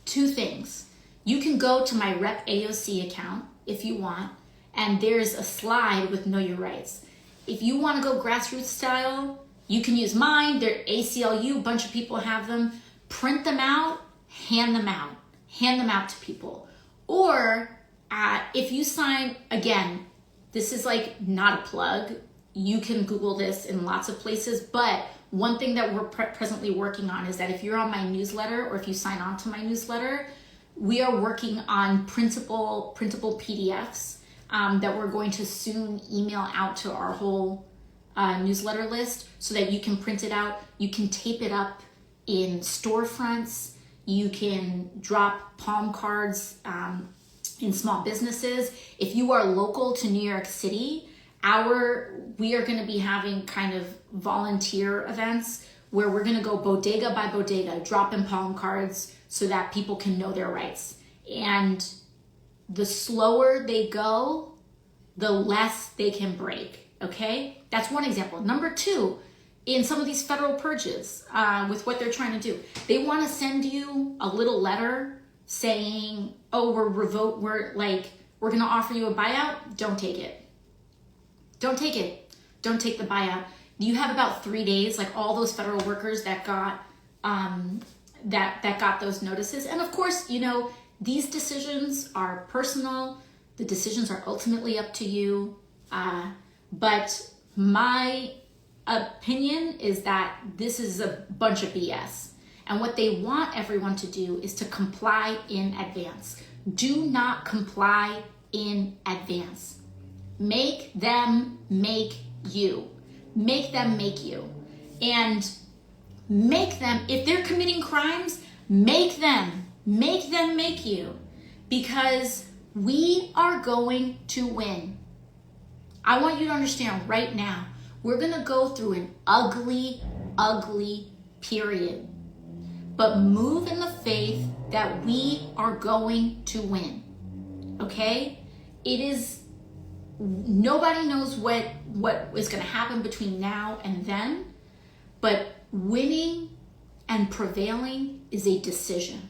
2 things. You can go to my Rep AOC account if you want, and there's a slide with Know Your Rights. If you want to go grassroots style, you can use mine. They're ACLU, a bunch of people have them. Print them out, hand them out. Hand them out to people. Or if you sign, again, this is like not a plug. You can Google this in lots of places, but one thing that we're presently working on is that if you're on my newsletter or if you sign on to my newsletter, we are working on printable PDFs that we're going to soon email out to our whole newsletter list so that you can print it out. You can tape it up in storefronts. You can drop palm cards in small businesses. If you are local to New York City, we are going to be having kind of volunteer events where we're going to go bodega by bodega, drop in palm cards so that people can know their rights. And the slower they go, the less they can break. Okay? That's one example. Number 2, in some of these federal purges with what they're trying to do. They want to send you a little letter saying, oh, we're going to offer you a buyout. Don't take it. Don't take it. Don't take the buyout. You have about 3 days, like all those federal workers that got that got those notices. And of course, you know, these decisions are personal. The decisions are ultimately up to you. But my opinion is that this is a bunch of BS. And what they want everyone to do is to comply in advance. Do not comply in advance. Make them make you. Make them make you. And make them, if they're committing crimes, make them make you. Because we are going to win. I want you to understand right now, we're going to go through an ugly, ugly period. But move in the faith that we are going to win. Okay? It is, nobody knows what is going to happen between now and then, but winning and prevailing is a decision.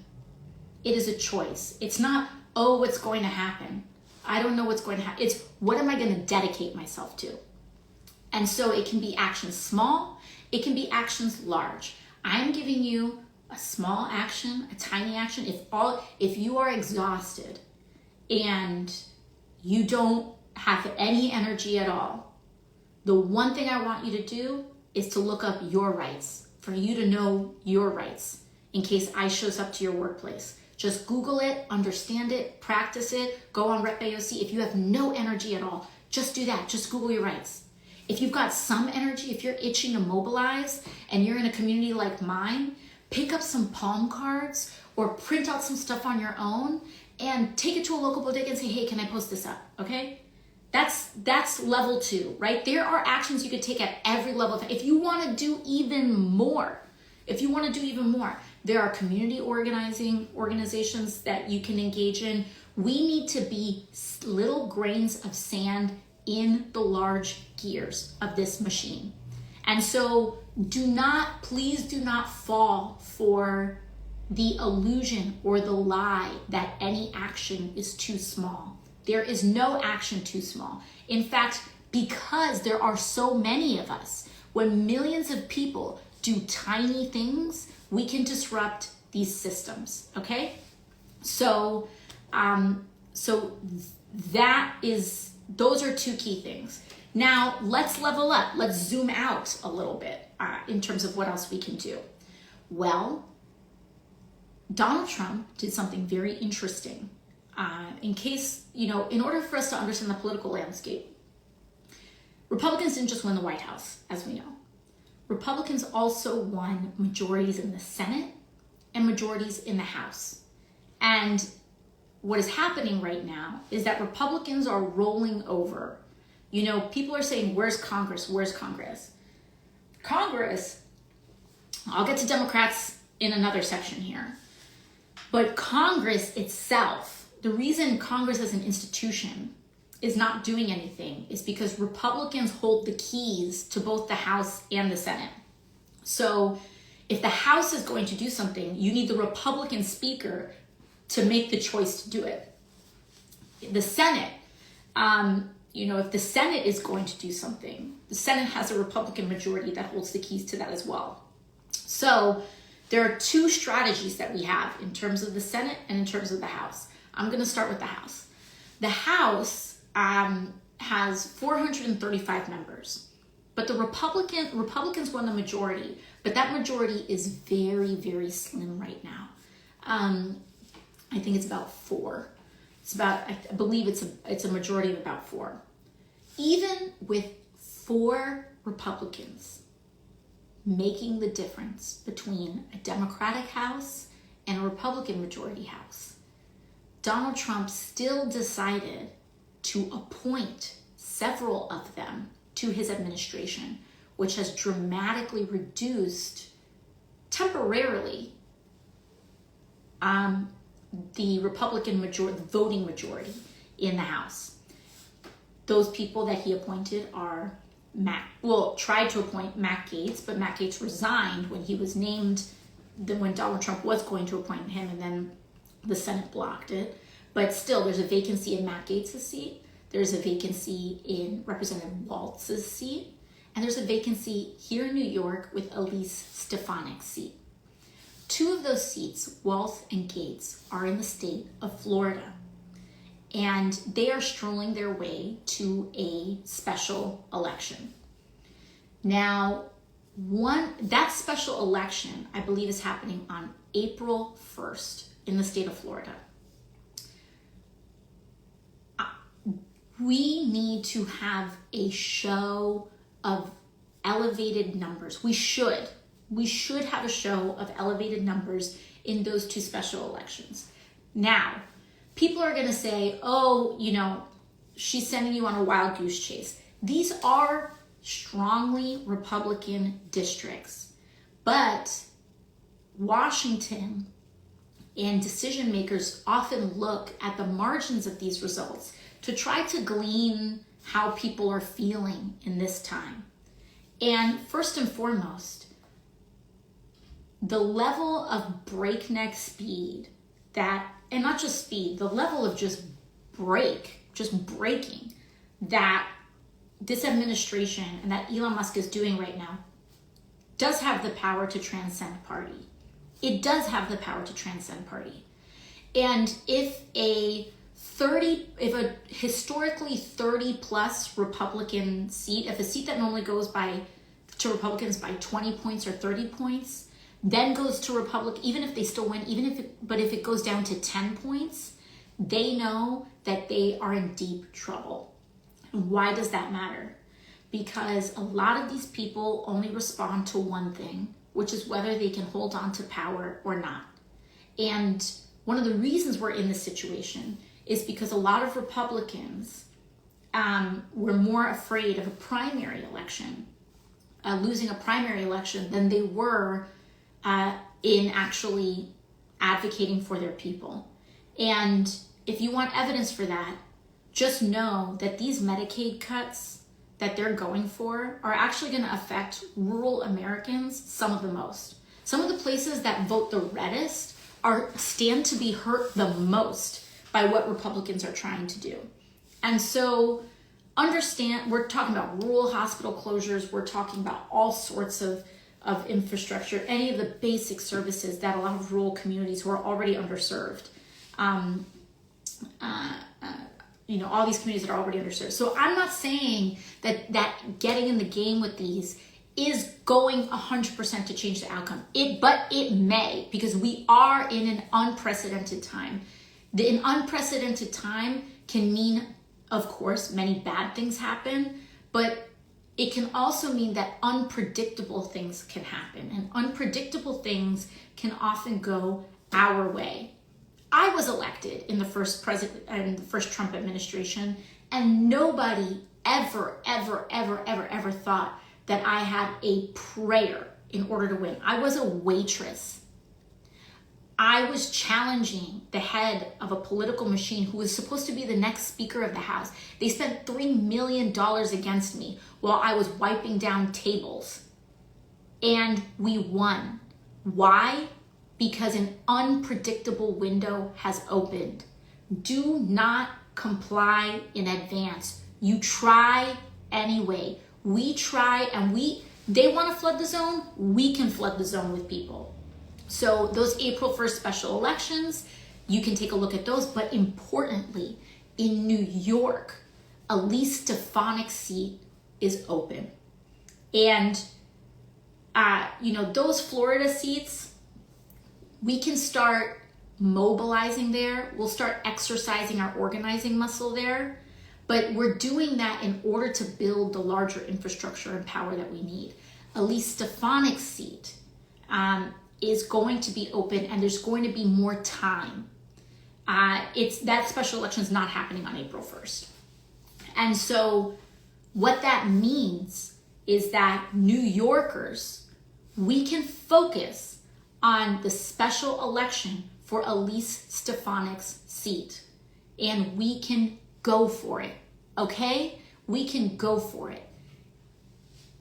It is a choice. It's not, oh, what's going to happen? I don't know what's going to happen. It's, what am I going to dedicate myself to? And so it can be actions small, it can be actions large. I'm giving you a small action, a tiny action. If you are exhausted and you don't have any energy at all, the one thing I want you to do is to look up your rights, for you to know your rights in case ICE shows up to your workplace. Just Google it, understand it, practice it, go on RepAOC. If you have no energy at all, just do that. Just Google your rights. If you've got some energy, if you're itching to mobilize and you're in a community like mine, pick up some palm cards or print out some stuff on your own and take it to a local bodega and say, hey, can I post this up? Okay? That's level 2, right? There are actions you could take at every level. If you want to do even more, there are community organizations that you can engage in. We need to be little grains of sand in the large gears of this machine. And so please do not fall for the illusion or the lie that any action is too small. There is no action too small. In fact, because there are so many of us, when millions of people do tiny things, we can disrupt these systems, okay? So those are 2 key things. Now, let's level up. Let's zoom out a little bit in terms of what else we can do. Well, Donald Trump did something very interesting. In case, in order for us to understand the political landscape, Republicans didn't just win the White House, as we know. Republicans also won majorities in the Senate and majorities in the House. And what is happening right now is that Republicans are rolling over. People are saying, where's Congress? Where's Congress? Congress, I'll get to Democrats in another section here. But Congress itself, the reason Congress as an institution is not doing anything is because Republicans hold the keys to both the House and the Senate. So if the House is going to do something, you need the Republican speaker to make the choice to do it. The Senate, if the Senate is going to do something, the Senate has a Republican majority that holds the keys to that as well. So there are 2 strategies that we have in terms of the Senate and in terms of the House. I'm going to start with the House. The House has 435 members, but the Republicans won the majority, but that majority is very, very slim right now. I think it's about 4. I believe it's a majority of about 4. Even with 4 Republicans making the difference between a Democratic House and a Republican majority House, Donald Trump still decided to appoint several of them to his administration, which has dramatically reduced temporarily the Republican majority, the voting majority in the House. Those people that he appointed are tried to appoint Matt Gaetz, but Matt Gaetz resigned when he was named, when Donald Trump was going to appoint him, and then the Senate blocked it. But still, there's a vacancy in Matt Gaetz' seat. There's a vacancy in Representative Waltz's seat. And there's a vacancy here in New York with Elise Stefanik's seat. 2 of those seats, Waltz and Gaetz, are in the state of Florida. And they are strolling their way to a special election. Now, that special election, I believe, is happening on April 1st in the state of Florida. We need to have a show of elevated numbers. We should have a show of elevated numbers in those 2 special elections. Now, people are going to say, oh, she's sending you on a wild goose chase. These are strongly Republican districts, but Washington and decision makers often look at the margins of these results to try to glean how people are feeling in this time. And first and foremost, the level of breakneck speed and not just speed, the level of just breaking that this administration and that Elon Musk is doing right now does have the power to transcend party. It does have the power to transcend party. And if a historically 30 plus Republican seat, if a seat that normally goes to Republicans by 20 points or 30 points, then goes to Republican, even if they still win, but if it goes down to 10 points, they know that they are in deep trouble. And why does that matter? Because a lot of these people only respond to one thing, which is whether they can hold on to power or not. And one of the reasons we're in this situation is because a lot of Republicans were more afraid of a primary election, losing a primary election, than they were in actually advocating for their people. And if you want evidence for that, just know that these Medicaid cuts that they're going for are actually going to affect rural Americans some of the most. Some of the places that vote the reddest stand to be hurt the most by what Republicans are trying to do. And so understand, we're talking about rural hospital closures, we're talking about all sorts of infrastructure, any of the basic services that a lot of rural communities who are already underserved, all these communities that are already underserved. So I'm not saying that getting in the game with these is going 100% to change the outcome. But it may, because we are in an unprecedented time. An unprecedented time can mean, of course, many bad things happen, but it can also mean that unpredictable things can happen, and unpredictable things can often go our way. I was elected in the first Trump administration, and nobody ever thought that I had a prayer in order to win. I was a waitress. I was challenging the head of a political machine who was supposed to be the next Speaker of the House. They spent $3 million against me while I was wiping down tables. And we won. Why? Because an unpredictable window has opened. Do not comply in advance. You try anyway. We try, and they want to flood the zone. We can flood the zone with people. So those April 1st special elections, you can take a look at those. But importantly, in New York, Elise Stefanik's seat is open. And, those Florida seats, we can start mobilizing there. We'll start exercising our organizing muscle there. But we're doing that in order to build the larger infrastructure and power that we need. Elise Stefanik's seat is going to be open, and there's going to be more time. That special election is not happening on April 1st. And so what that means is that New Yorkers, we can focus on the special election for Elise Stefanik's seat, and we can go for it, okay? We can go for it.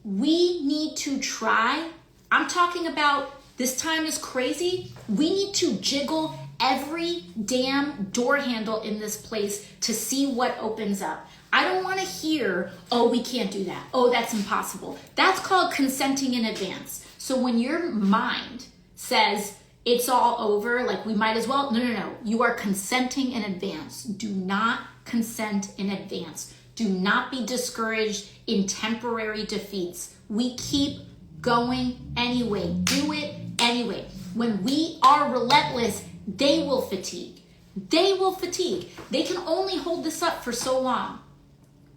we need to try. I'm talking about this time is crazy. We need to jiggle every damn door handle in this place to see what opens up. I don't want to hear, oh, we can't do that. Oh, that's impossible. That's called consenting in advance. So when your mind says it's all over, like we might as well, no. You are consenting in advance. Do not consent in advance. Do not be discouraged in temporary defeats. We keep going anyway. Do it anyway. When we are relentless, they will fatigue. They will fatigue. They can only hold this up for so long.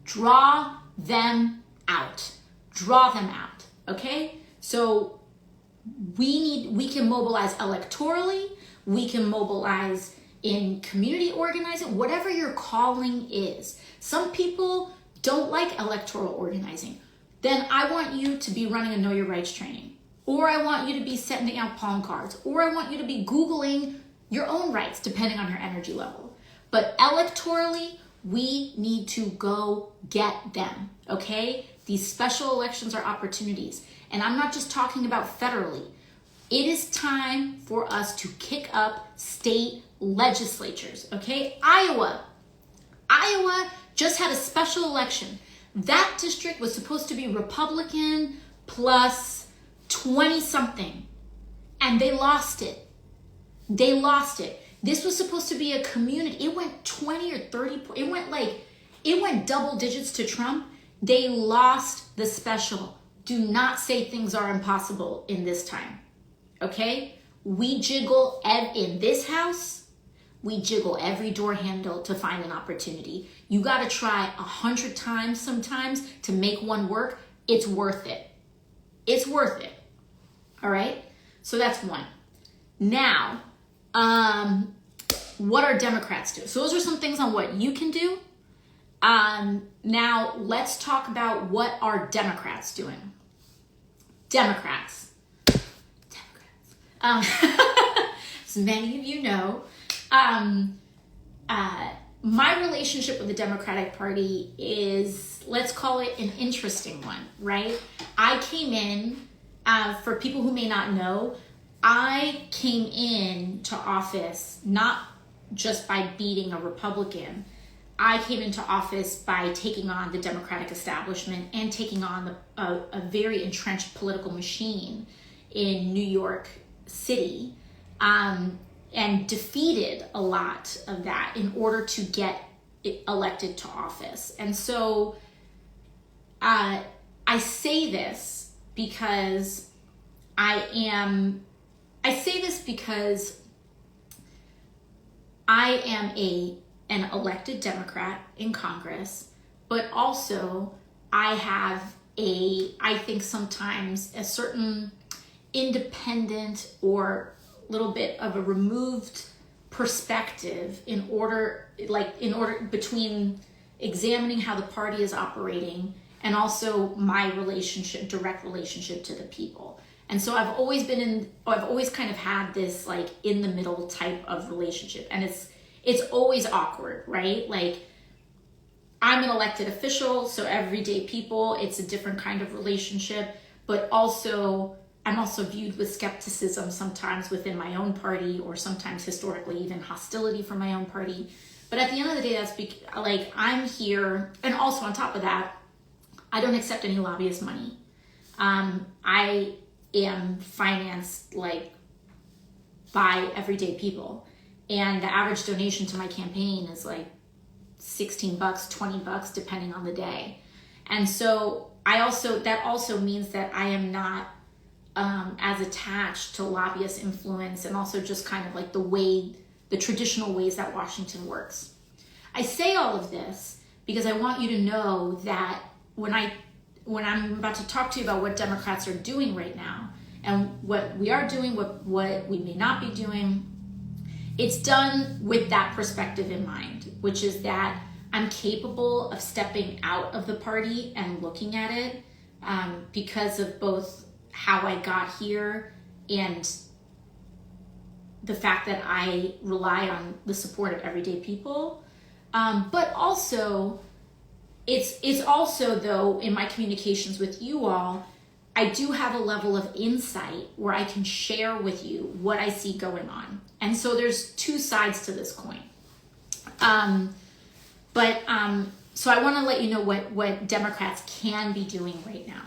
Draw them out. Draw them out. Okay? So we can mobilize electorally. We can mobilize in community organizing, whatever your calling is. Some people don't like electoral organizing. Then I want you to be running a Know Your Rights training. Or I want you to be sending out palm cards. Or I want you to be Googling your own rights, depending on your energy level. But electorally, we need to go get them, okay? These special elections are opportunities. And I'm not just talking about federally. It is time for us to kick up state legislatures, okay? Iowa just had a special election. That district was supposed to be Republican plus 20 something, and they lost it. They lost it. This was supposed to be a community. It went 20 or 30, it went double digits to Trump. They lost the special. Do not say things are impossible in this time, okay? We jiggle in this house, we jiggle every door handle to find an opportunity. You gotta try 100 times sometimes to make one work. It's worth it. It's worth it, all right? So that's one. Now, what are Democrats doing? So those are some things on what you can do. Now let's talk about what are Democrats doing. Democrats. As many of you know, my relationship with the Democratic Party is, let's call it an interesting one, right? I came in, for people who may not know, I came into office not just by beating a Republican. I came into office by taking on the Democratic establishment and taking on a very entrenched political machine in New York City, and defeated a lot of that in order to get elected to office. And so I say this because I am an elected Democrat in Congress, but also I have I think sometimes a certain independent or little bit of a removed perspective in order between examining how the party is operating and also my direct relationship to the people. And so I've always kind of had this like in the middle type of relationship, and it's always awkward, right? Like, I'm an elected official, so everyday people, it's a different kind of relationship, but also I'm also viewed with skepticism sometimes within my own party, or sometimes historically even hostility from my own party. But at the end of the day, that's like, I'm here, and also on top of that, I don't accept any lobbyist money. I am financed like by everyday people, and the average donation to my campaign is like $16, $20, depending on the day. And so that also means that I am not as attached to lobbyist influence, and also just kind of like the traditional ways that Washington works. I say all of this because I want you to know that when I'm about to talk to you about what Democrats are doing right now, and what we are doing, what we may not be doing, it's done with that perspective in mind, which is that I'm capable of stepping out of the party and looking at it because of both how I got here and the fact that I rely on the support of everyday people, but also it's also, though, in my communications with you all, I do have a level of insight where I can share with you what I see going on. And so there's two sides to this coin. So I want to let you know what Democrats can be doing right now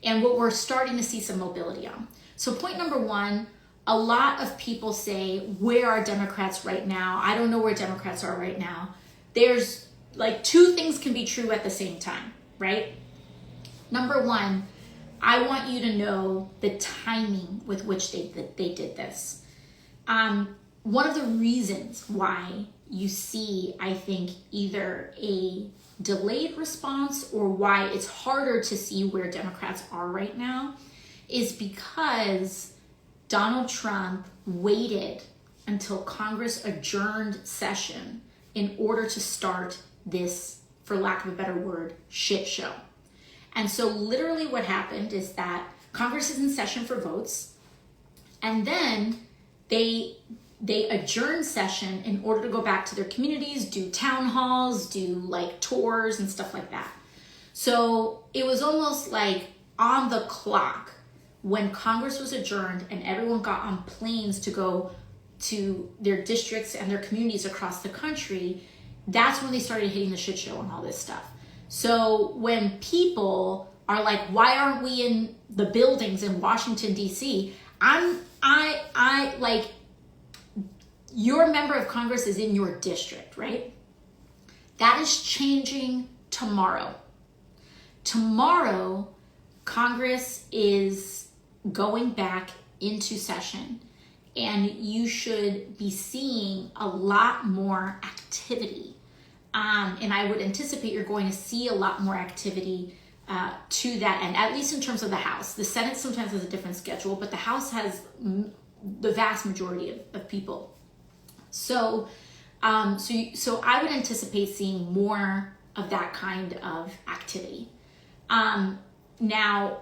and what we're starting to see some mobility on. So point number one, a lot of people say, where are Democrats right now? I don't know where Democrats are right now. There's like two things can be true at the same time, right? Number one, I want you to know the timing with which they did this. One of the reasons why you see, I think, either a delayed response or why it's harder to see where Democrats are right now is because Donald Trump waited until Congress adjourned session in order to start this, for lack of a better word, shit show. And so literally what happened is that Congress is in session for votes, and then they adjourn session in order to go back to their communities, do town halls, do like tours and stuff like that. So it was almost like on the clock when Congress was adjourned and everyone got on planes to go to their districts and their communities across the country. That's when they started hitting the shit show and all this stuff. So when people are like, why aren't we in the buildings in Washington, D.C.? I like, your member of Congress is in your district, right? That is changing tomorrow. Tomorrow, Congress is going back into session, and you should be seeing a lot more activity. And I would anticipate you're going to see a lot more activity to that end, at least in terms of the House. The Senate sometimes has a different schedule, but the House has the vast majority of people. So I would anticipate seeing more of that kind of activity. Now,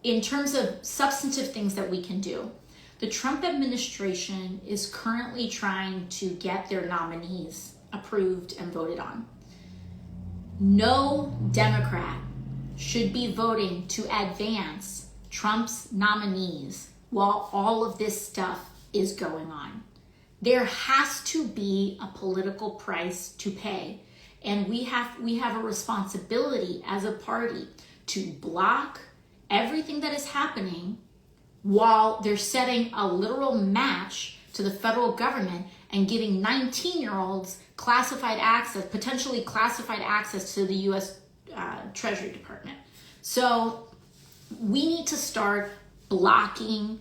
in terms of substantive things that we can do, the Trump administration is currently trying to get their nominees approved and voted on. No Democrat should be voting to advance Trump's nominees while all of this stuff is going on. There has to be a political price to pay, and we have a responsibility as a party to block everything that is happening while they're setting a literal match to the federal government and giving 19-year-olds classified access, potentially classified access to the U.S. Treasury Department. So we need to start blocking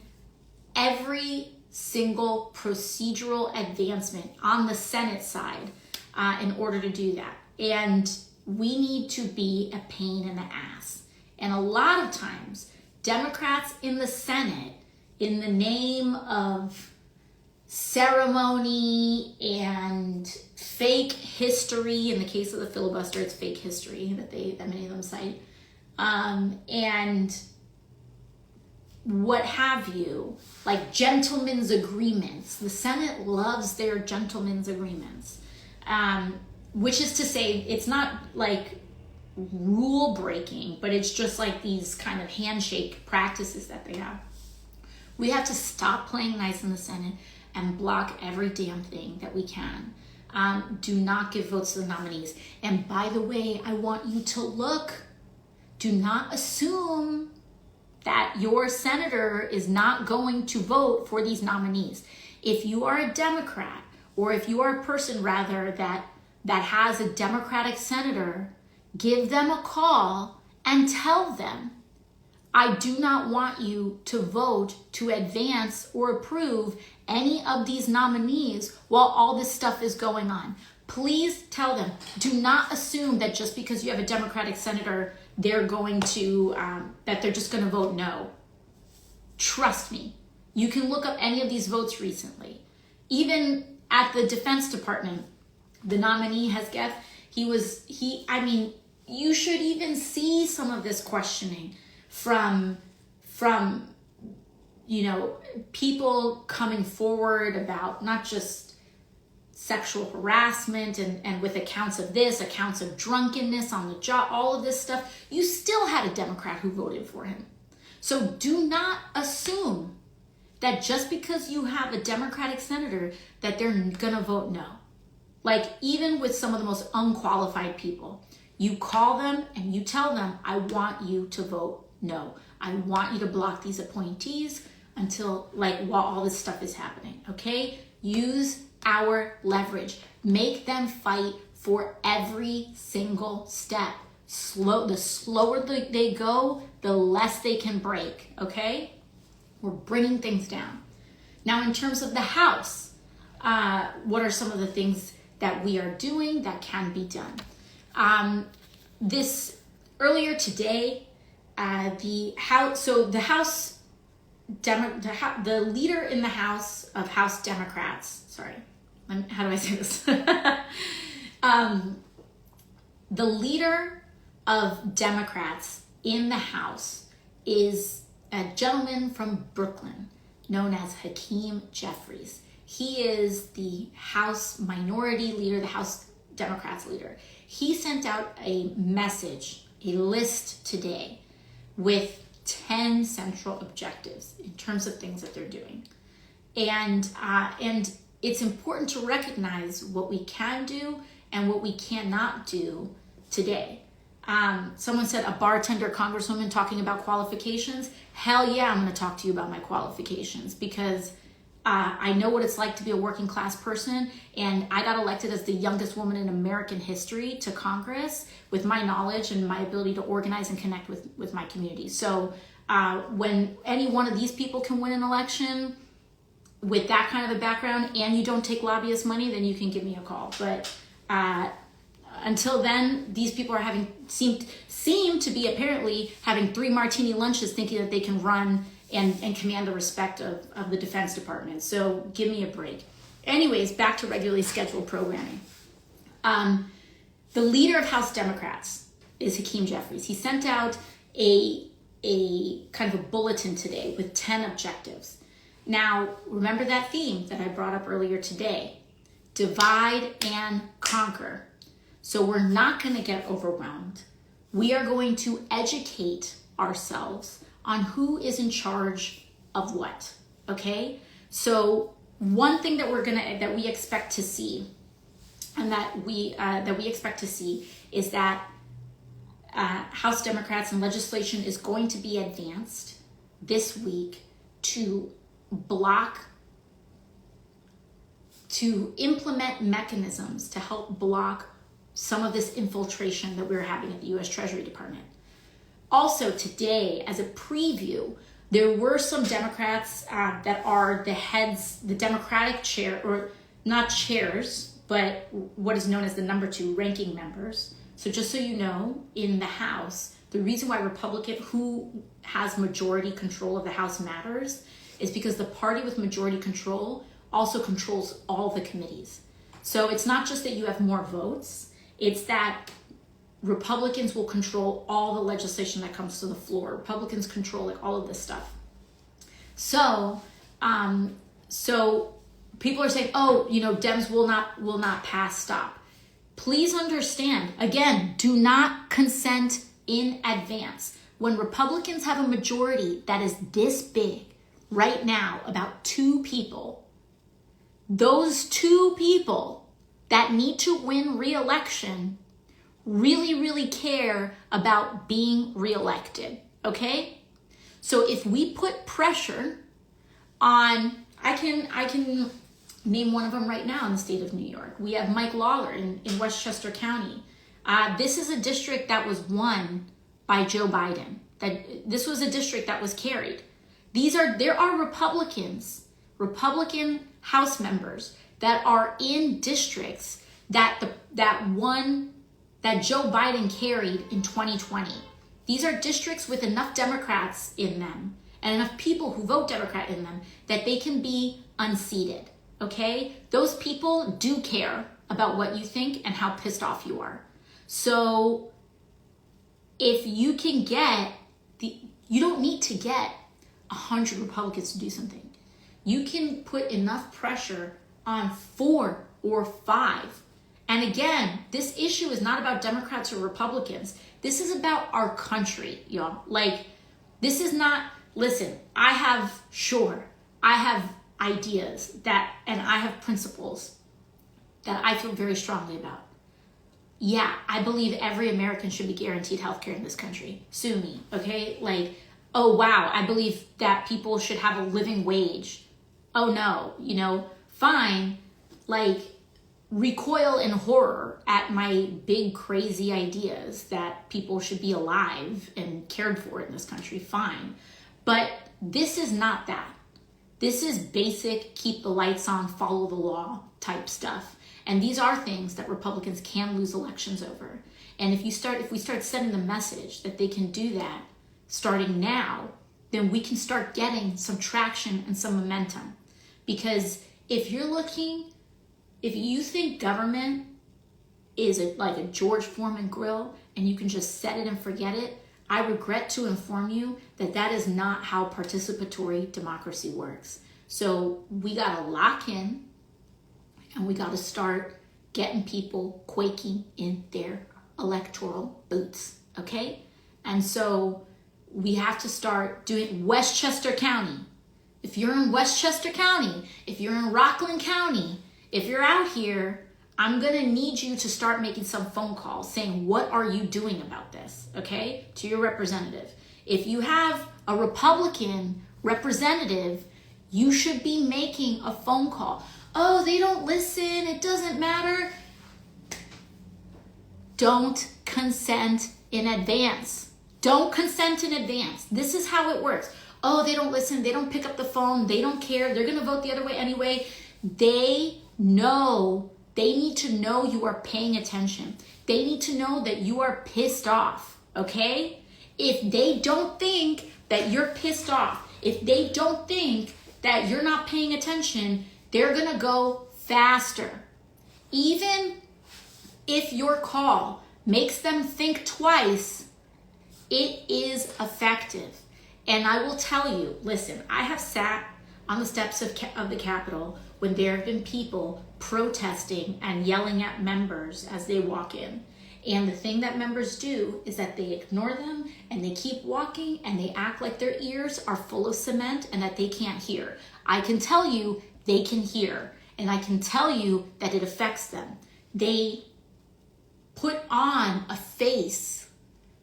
every single procedural advancement on the Senate side in order to do that. And we need to be a pain in the ass. And a lot of times, Democrats in the Senate, in the name of ceremony and fake history, in the case of the filibuster, it's fake history that many of them cite, and what have you, like gentlemen's agreements. The Senate loves their gentlemen's agreements, which is to say, it's not like rule breaking, but it's just like these kind of handshake practices that they have. We have to stop playing nice in the Senate and block every damn thing that we can. Do not give votes to the nominees. And by the way, I want you to look. Do not assume that your senator is not going to vote for these nominees. If you are a Democrat, or if you are a person rather that has a Democratic senator, give them a call and tell them, I do not want you to vote to advance or approve any of these nominees while all this stuff is going on. Please tell them. Do not assume that just because you have a Democratic senator, they're going to, that they're just going to vote no. Trust me. You can look up any of these votes recently. Even at the Defense Department, the nominee Hesketh, you should even see some of this questioning from people coming forward about not just sexual harassment and with accounts of this, accounts of drunkenness on the job, all of this stuff, you still had a Democrat who voted for him. So do not assume that just because you have a Democratic senator that they're gonna vote no. Like, even with some of the most unqualified people, you call them and you tell them, I want you to vote no. I want you to block these appointees until, like, while all this stuff is happening, okay? Use our leverage. Make them fight for every single step. The slower they go, the less they can break, okay? We're bringing things down. Now, in terms of the House, what are some of the things that we are doing that can be done? Earlier today, the leader in the House of House Democrats, how do I say this? The leader of Democrats in the House is a gentleman from Brooklyn known as Hakeem Jeffries. He is the House Minority Leader, the House Democrats leader. He sent out a message, a list today with 10 central objectives in terms of things that they're doing. And it's important to recognize what we can do and what we cannot do today. Someone said, a bartender congresswoman talking about qualifications. Hell yeah, I'm going to talk to you about my qualifications, because I know what it's like to be a working class person, and I got elected as the youngest woman in American history to Congress with my knowledge and my ability to organize and connect with my community. So when any one of these people can win an election with that kind of a background and you don't take lobbyist money, then you can give me a call. But until then, these people are seem to be apparently having 3 martini lunches thinking that they can run and command the respect of the Defense Department. So give me a break. Anyways, back to regularly scheduled programming. The leader of House Democrats is Hakeem Jeffries. He sent out a kind of a bulletin today with 10 objectives. Now, remember that theme that I brought up earlier today: divide and conquer. So we're not going to get overwhelmed. We are going to educate ourselves on who is in charge of what, okay? So one thing that we expect to see, and that we expect to see, is that House Democrats and legislation is going to be advanced this week to implement mechanisms to help block some of this infiltration that we're having at the U.S. Treasury Department. Also today, as a preview, there were some Democrats that are the heads, the Democratic chair, or not chairs, but what is known as the number 2 ranking members. So just so you know, in the House, the reason why who has majority control of the House matters is because the party with majority control also controls all the committees. So it's not just that you have more votes, it's that Republicans will control all the legislation that comes to the floor. Republicans control all of this stuff. So people are saying, Dems will not pass stop. Please understand, again, do not consent in advance. When Republicans have a majority that is this big right now, about 2 people, those 2 people that need to win re-election really, really care about being reelected, okay? So if we put pressure on, I can name one of them right now in the state of New York. We have Mike Lawler in Westchester County. This is a district that was won by Joe Biden. This was a district that was carried. There are Republican House members that are in districts that Joe Biden carried in 2020. These are districts with enough Democrats in them and enough people who vote Democrat in them that they can be unseated, okay? Those people do care about what you think and how pissed off you are. So if you can you don't need to get 100 Republicans to do something. You can put enough pressure on 4 or 5. And again, this issue is not about Democrats or Republicans. This is about our country, y'all. Like, this is not, listen, I have ideas and I have principles that I feel very strongly about. Yeah, I believe every American should be guaranteed healthcare in this country. Sue me, okay? Like, oh wow, I believe that people should have a living wage. Oh no, fine. Like, recoil in horror at my big crazy ideas that people should be alive and cared for in this country, fine. But this is not that. This is basic, keep the lights on, follow the law type stuff. And these are things that Republicans can lose elections over. And if we start sending the message that they can do that starting now, then we can start getting some traction and some momentum. Because if you think government is like a George Foreman grill and you can just set it and forget it, I regret to inform you that that is not how participatory democracy works. So we gotta lock in and we gotta start getting people quaking in their electoral boots, okay? And so we have to start doing Westchester County. If you're in Westchester County, if you're in Rockland County, if you're out here, I'm gonna need you to start making some phone calls saying, what are you doing about this, okay? To your representative. If you have a Republican representative, you should be making a phone call. Oh, they don't listen, it doesn't matter. Don't consent in advance. Don't consent in advance. This is how it works. Oh, they don't listen, they don't pick up the phone, they don't care, they're gonna vote the other way anyway. They need to know you are paying attention. They need to know that you are pissed off, okay? If they don't think that you're pissed off, if they don't think that you're not paying attention, they're gonna go faster. Even if your call makes them think twice, it is effective. And I will tell you, listen, I have sat on the steps of the Capitol when there have been people protesting and yelling at members as they walk in. And the thing that members do is that they ignore them and they keep walking and they act like their ears are full of cement and that they can't hear. I can tell you they can hear, and I can tell you that it affects them. They put on a face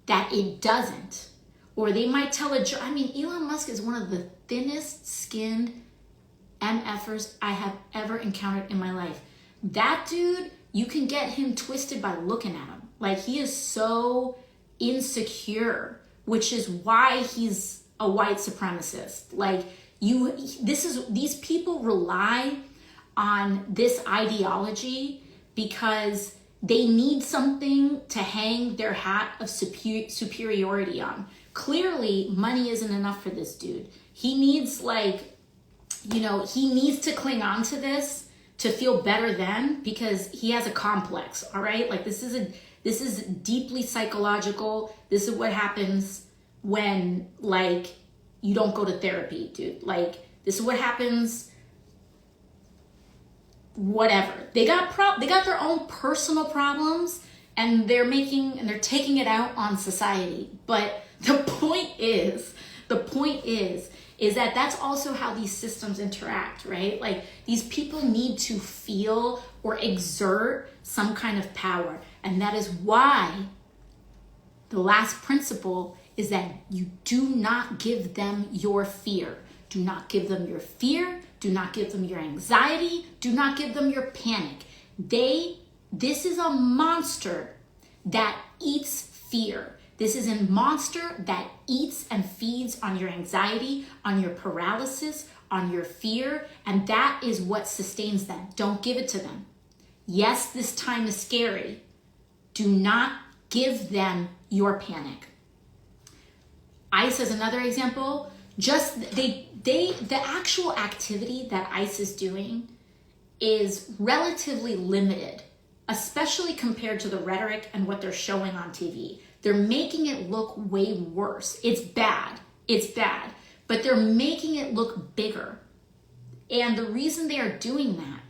that it doesn't. Or they might tell Elon Musk is one of the thinnest skinned MFers I have ever encountered in my life. That dude, you can get him twisted by looking at him. Like, he is so insecure, which is why he's a white supremacist. Like, these people rely on this ideology because they need something to hang their hat of superiority on. Clearly, money isn't enough for this dude. He needs he needs to cling on to this to feel better than, because he has a complex, all right? Like, this is deeply psychological. This is what happens when, like, you don't go to therapy, dude. Like, this is what happens, whatever. They got their own personal problems, and they're taking it out on society. But the point is that that's also how these systems interact, right? Like, these people need to feel or exert some kind of power. And that is why the last principle is that you do not give them your fear. Do not give them your fear. Do not give them your anxiety. Do not give them your panic. This is a monster that eats fear. This is a monster that eats and feeds on your anxiety, on your paralysis, on your fear, and that is what sustains them. Don't give it to them. Yes, this time is scary. Do not give them your panic. ICE is another example. The actual activity that ICE is doing is relatively limited, especially compared to the rhetoric and what they're showing on TV. They're making it look way worse. It's bad, but they're making it look bigger. And the reason they are doing that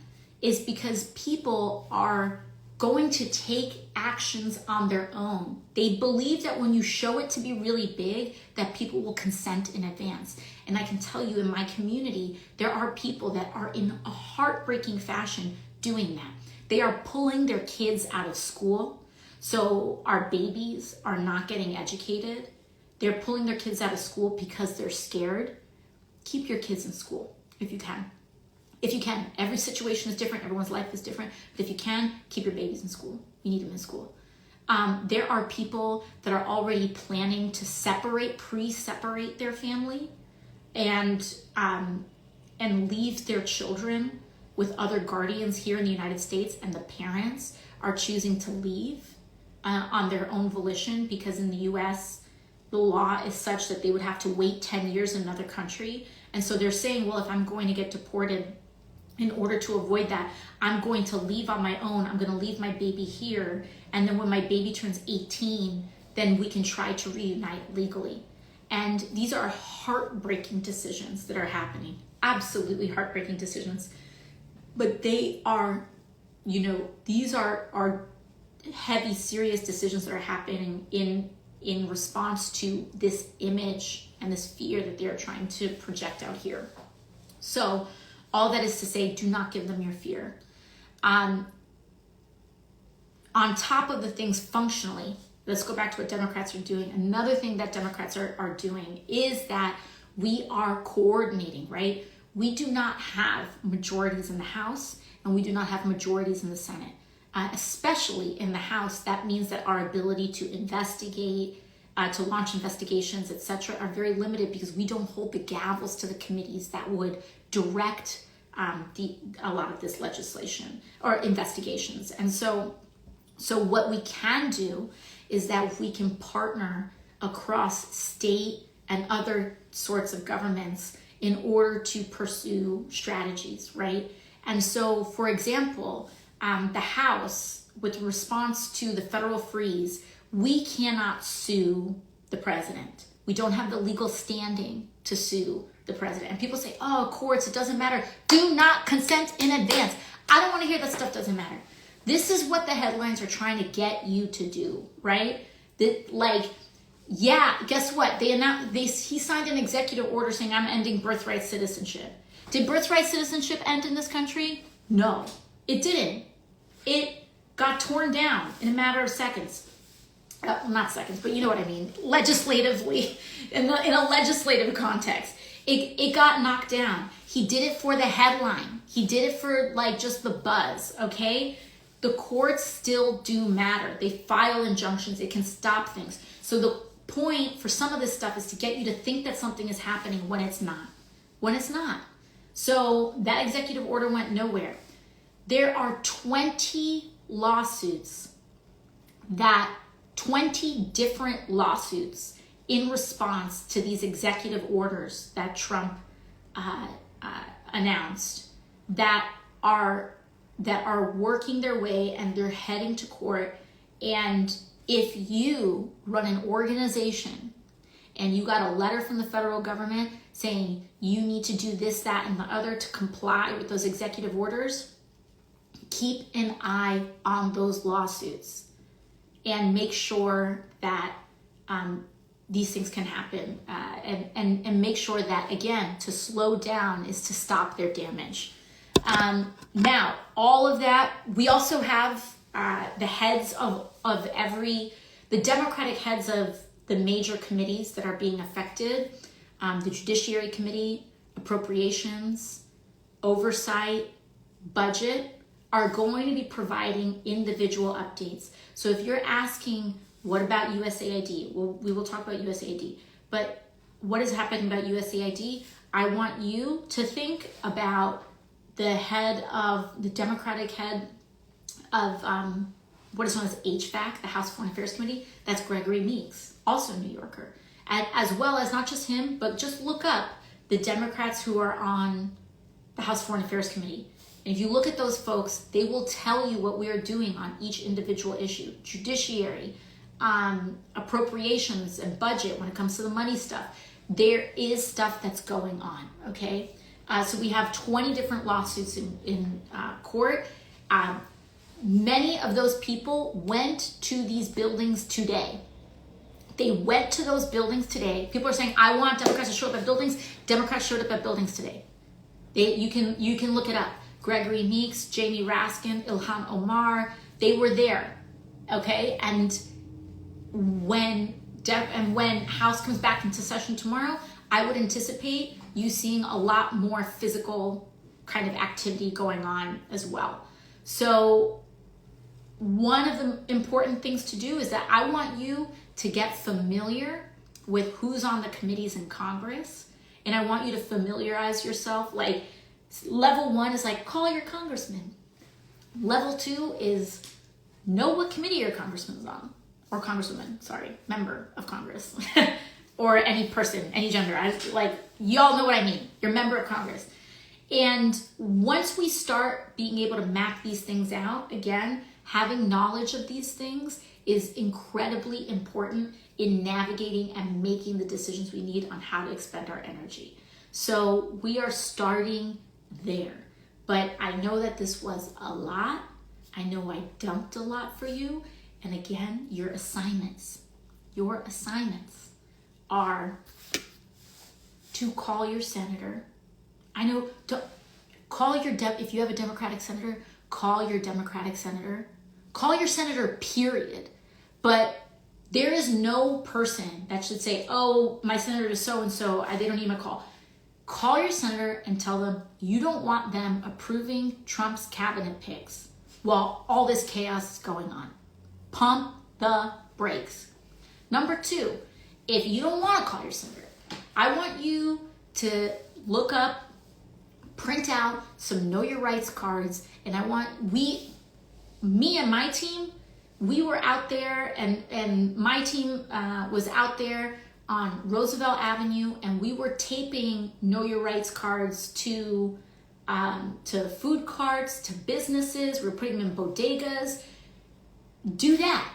is because people are going to take actions on their own. They believe that when you show it to be really big, that people will consent in advance. And I can tell you, in my community, there are people that are in a heartbreaking fashion doing that. They are pulling their kids out of school. So our babies are not getting educated. They're pulling their kids out of school because they're scared. Keep your kids in school if you can. If you can. Every situation is different. Everyone's life is different. But if you can, keep your babies in school. You need them in school. There are people that are already planning to pre-separate their family and leave their children with other guardians here in the United States, and the parents are choosing to leave on their own volition, because in the US, the law is such that they would have to wait 10 years in another country. And so they're saying, well, if I'm going to get deported, in order to avoid that, I'm going to leave on my own. I'm going to leave my baby here. And then when my baby turns 18, then we can try to reunite legally. And these are heartbreaking decisions that are happening. Absolutely heartbreaking decisions. But they are, these are heavy, serious decisions that are happening in response to this image and this fear that they're trying to project out here. So all that is to say, do not give them your fear. On top of the things functionally, let's go back to what Democrats are doing. Another thing that Democrats are doing is that we are coordinating, right? We do not have majorities in the House, and we do not have majorities in the Senate. Especially in the House, that means that our ability to investigate, to launch investigations, etc., are very limited, because we don't hold the gavels to the committees that would direct a lot of this legislation or investigations. And so what we can do is that we can partner across state and other sorts of governments in order to pursue strategies, right? And so, for example, the House, with response to the federal freeze, we cannot sue the president. We don't have the legal standing to sue the president. And people say, oh, courts, it doesn't matter. Do not consent in advance. I don't want to hear that stuff doesn't matter. This is what the headlines are trying to get you to do, right? Guess what? He signed an executive order saying, I'm ending birthright citizenship. Did birthright citizenship end in this country? No, it didn't. It got torn down in a matter of seconds. Not seconds, but you know what I mean. Legislatively, in a legislative context, it got knocked down. He did it for the headline. He did it for just the buzz, okay? The courts still do matter. They file injunctions. It can stop things. So the point for some of this stuff is to get you to think that something is happening when it's not. When it's not. So that executive order went nowhere. There are 20 different lawsuits in response to these executive orders that Trump announced that are working their way, and they're heading to court. And if you run an organization and you got a letter from the federal government saying you need to do this, that, and the other to comply with those executive orders, keep an eye on those lawsuits and make sure that these things can happen, and make sure that, again, to slow down is to stop their damage. Now, all of that, we also have the heads of the Democratic heads of the major committees that are being affected, the Judiciary Committee, Appropriations, Oversight, Budget, are going to be providing individual updates. So if you're asking, what about USAID? Well, we will talk about USAID, but what is happening about USAID? I want you to think about the Democratic head of what is known as HVAC, the House Foreign Affairs Committee. That's Gregory Meeks, also a New Yorker. As well as not just him, but just look up the Democrats who are on the House Foreign Affairs Committee. And if you look at those folks, they will tell you what we are doing on each individual issue. Judiciary, appropriations, and budget when it comes to the money stuff. There is stuff that's going on, okay? So we have 20 different lawsuits in court. Many of those people went to these buildings today. They went to those buildings today. People are saying, I want Democrats to show up at buildings. Democrats showed up at buildings today. You can look it up. Gregory Meeks, Jamie Raskin, Ilhan Omar, they were there. Okay? And when House comes back into session tomorrow, I would anticipate you seeing a lot more physical kind of activity going on as well. So one of the important things to do is that I want you to get familiar with who's on the committees in Congress. And I want you to familiarize yourself. Like, level 1 is like, call your congressman. Level 2 is know what committee your congressman's on. Or congresswoman, sorry, member of Congress. Or any person, any gender. Y'all know what I mean. You're a member of Congress. And once we start being able to map these things out, again, having knowledge of these things is incredibly important in navigating and making the decisions we need on how to expend our energy. So we are starting there. But I know that this was a lot. I know I dumped a lot for you. And again, your assignments are to call your senator. I know, if you have a Democratic senator, call your Democratic senator. Call your senator, period. But there is no person that should say, oh, my senator is so-and-so, they don't need my call. Call your senator and tell them you don't want them approving Trump's cabinet picks while all this chaos is going on. Pump the brakes. Number 2, if you don't want to call your senator, I want you to look up, print out some Know Your Rights cards, and I want me and my team, we were out there, and my team was out there on Roosevelt Avenue, and we were taping Know Your Rights cards to food carts, to businesses. We're putting them in bodegas. Do that.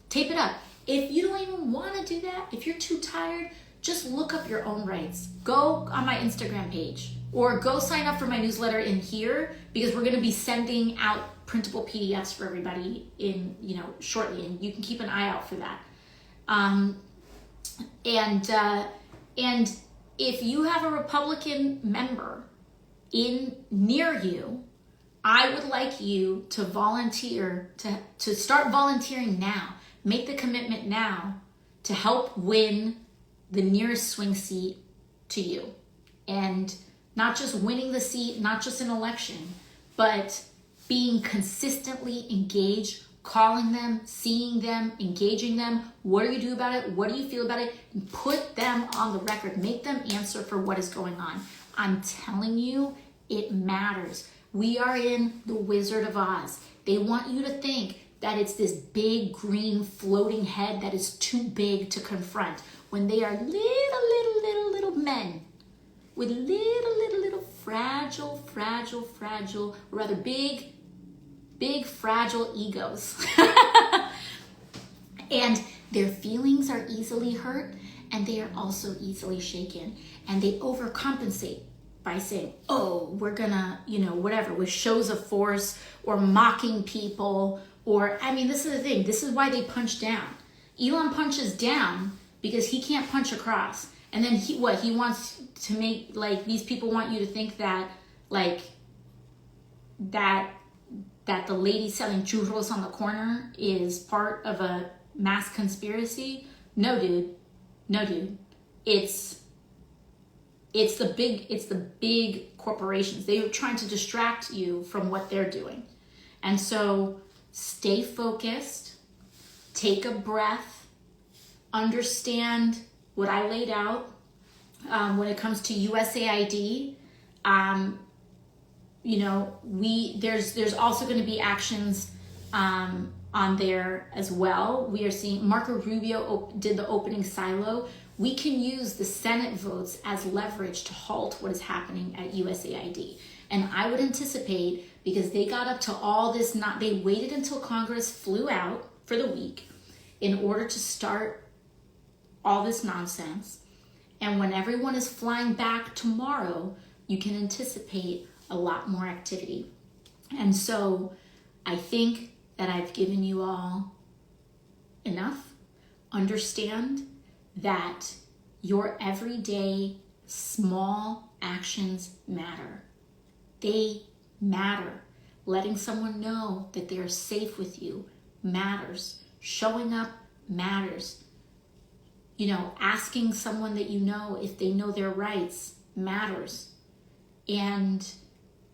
Tape it up. If you don't even want to do that, if you're too tired, just look up your own rights. Go on my Instagram page or go sign up for my newsletter in here, because we're going to be sending out printable PDFs for everybody shortly, and you can keep an eye out for that. And if you have a Republican member near you, I would like you to volunteer, to start volunteering now. Make the commitment now to help win the nearest swing seat to you. And not just winning the seat, not just an election, but being consistently engaged, calling them, seeing them, engaging them. What do you do about it? What do you feel about it? And put them on the record. Make them answer for what is going on. I'm telling you, it matters. We are in the Wizard of Oz. They want you to think that it's this big green floating head that is too big to confront, when they are little men with little fragile, rather big, fragile egos. And their feelings are easily hurt, and they are also easily shaken. And they overcompensate by saying, oh, we're gonna, whatever, with shows of force or mocking people. Or, this is the thing. This is why they punch down. Elon punches down because he can't punch across. And then he wants to make, these people want you to think that, that the lady selling churros on the corner is part of a mass conspiracy. No, dude. It's the big corporations. They're trying to distract you from what they're doing. And so stay focused, take a breath, understand what I laid out when it comes to USAID. There's also going to be actions on there as well. We are seeing Marco Rubio did the opening silo. We can use the Senate votes as leverage to halt what is happening at USAID. And I would anticipate, because they got up to all this, they waited until Congress flew out for the week in order to start all this nonsense. And when everyone is flying back tomorrow, you can anticipate a lot more activity. And so I think that I've given you all enough. Understand that your everyday small actions matter. They matter. Letting someone know that they are safe with you matters. Showing up matters. Asking someone that you know if they know their rights matters. And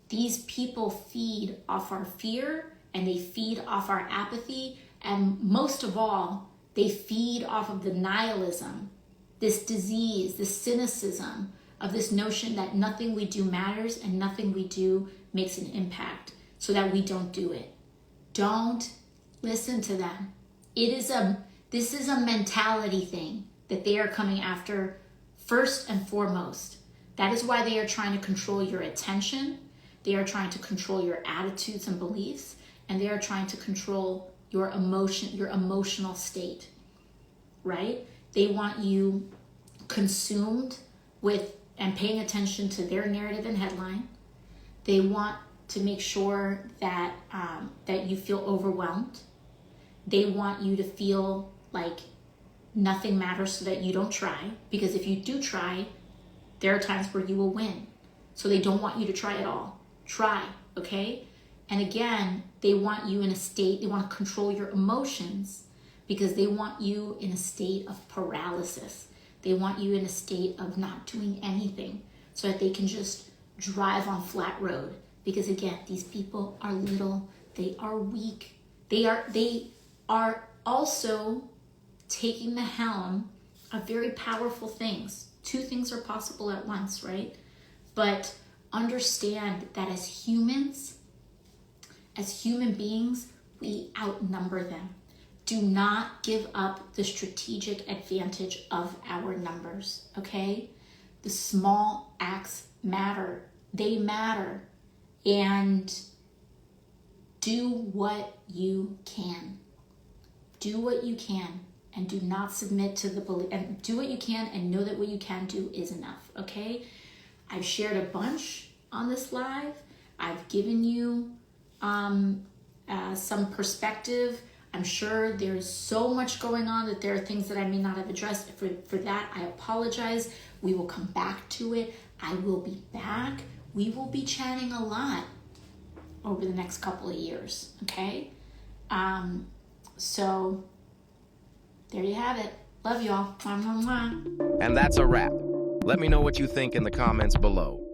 these people feed off our fear, and they feed off our apathy, and most of all, they feed off of the nihilism, this disease, this cynicism of this notion that nothing we do matters and nothing we do makes an impact, so that we don't do it. Don't listen to them. This is a mentality thing that they are coming after first and foremost. That is why they are trying to control your attention. They are trying to control your attitudes and beliefs, and they are trying to control your emotional state, right? They want you consumed with and paying attention to their narrative and headline. They want to make sure that that you feel overwhelmed. They want you to feel like nothing matters so that you don't try, because if you do try, there are times where you will win. So they don't want you to try at all. Try, okay? And again, they want you in a state, they want to control your emotions because they want you in a state of paralysis. They want you in a state of not doing anything so that they can just drive on flat road. Because again, these people are little, they are weak. They are also taking the helm of very powerful things. Two things are possible at once, right? But understand that as human beings, we outnumber them. Do not give up the strategic advantage of our numbers, okay? The small acts matter. They matter. And do what you can. Do what you can, and do not submit to the belief. And do what you can, and know that what you can do is enough, okay? I've shared a bunch on this live. I've given you some perspective. I'm sure there's so much going on that there are things that I may not have addressed. For that, I apologize. We will come back to it. I will be back. We will be chatting a lot over the next couple of years, okay? So there you have it. Love y'all. Mwah, mwah, mwah. And that's a wrap. Let me know what you think in the comments below.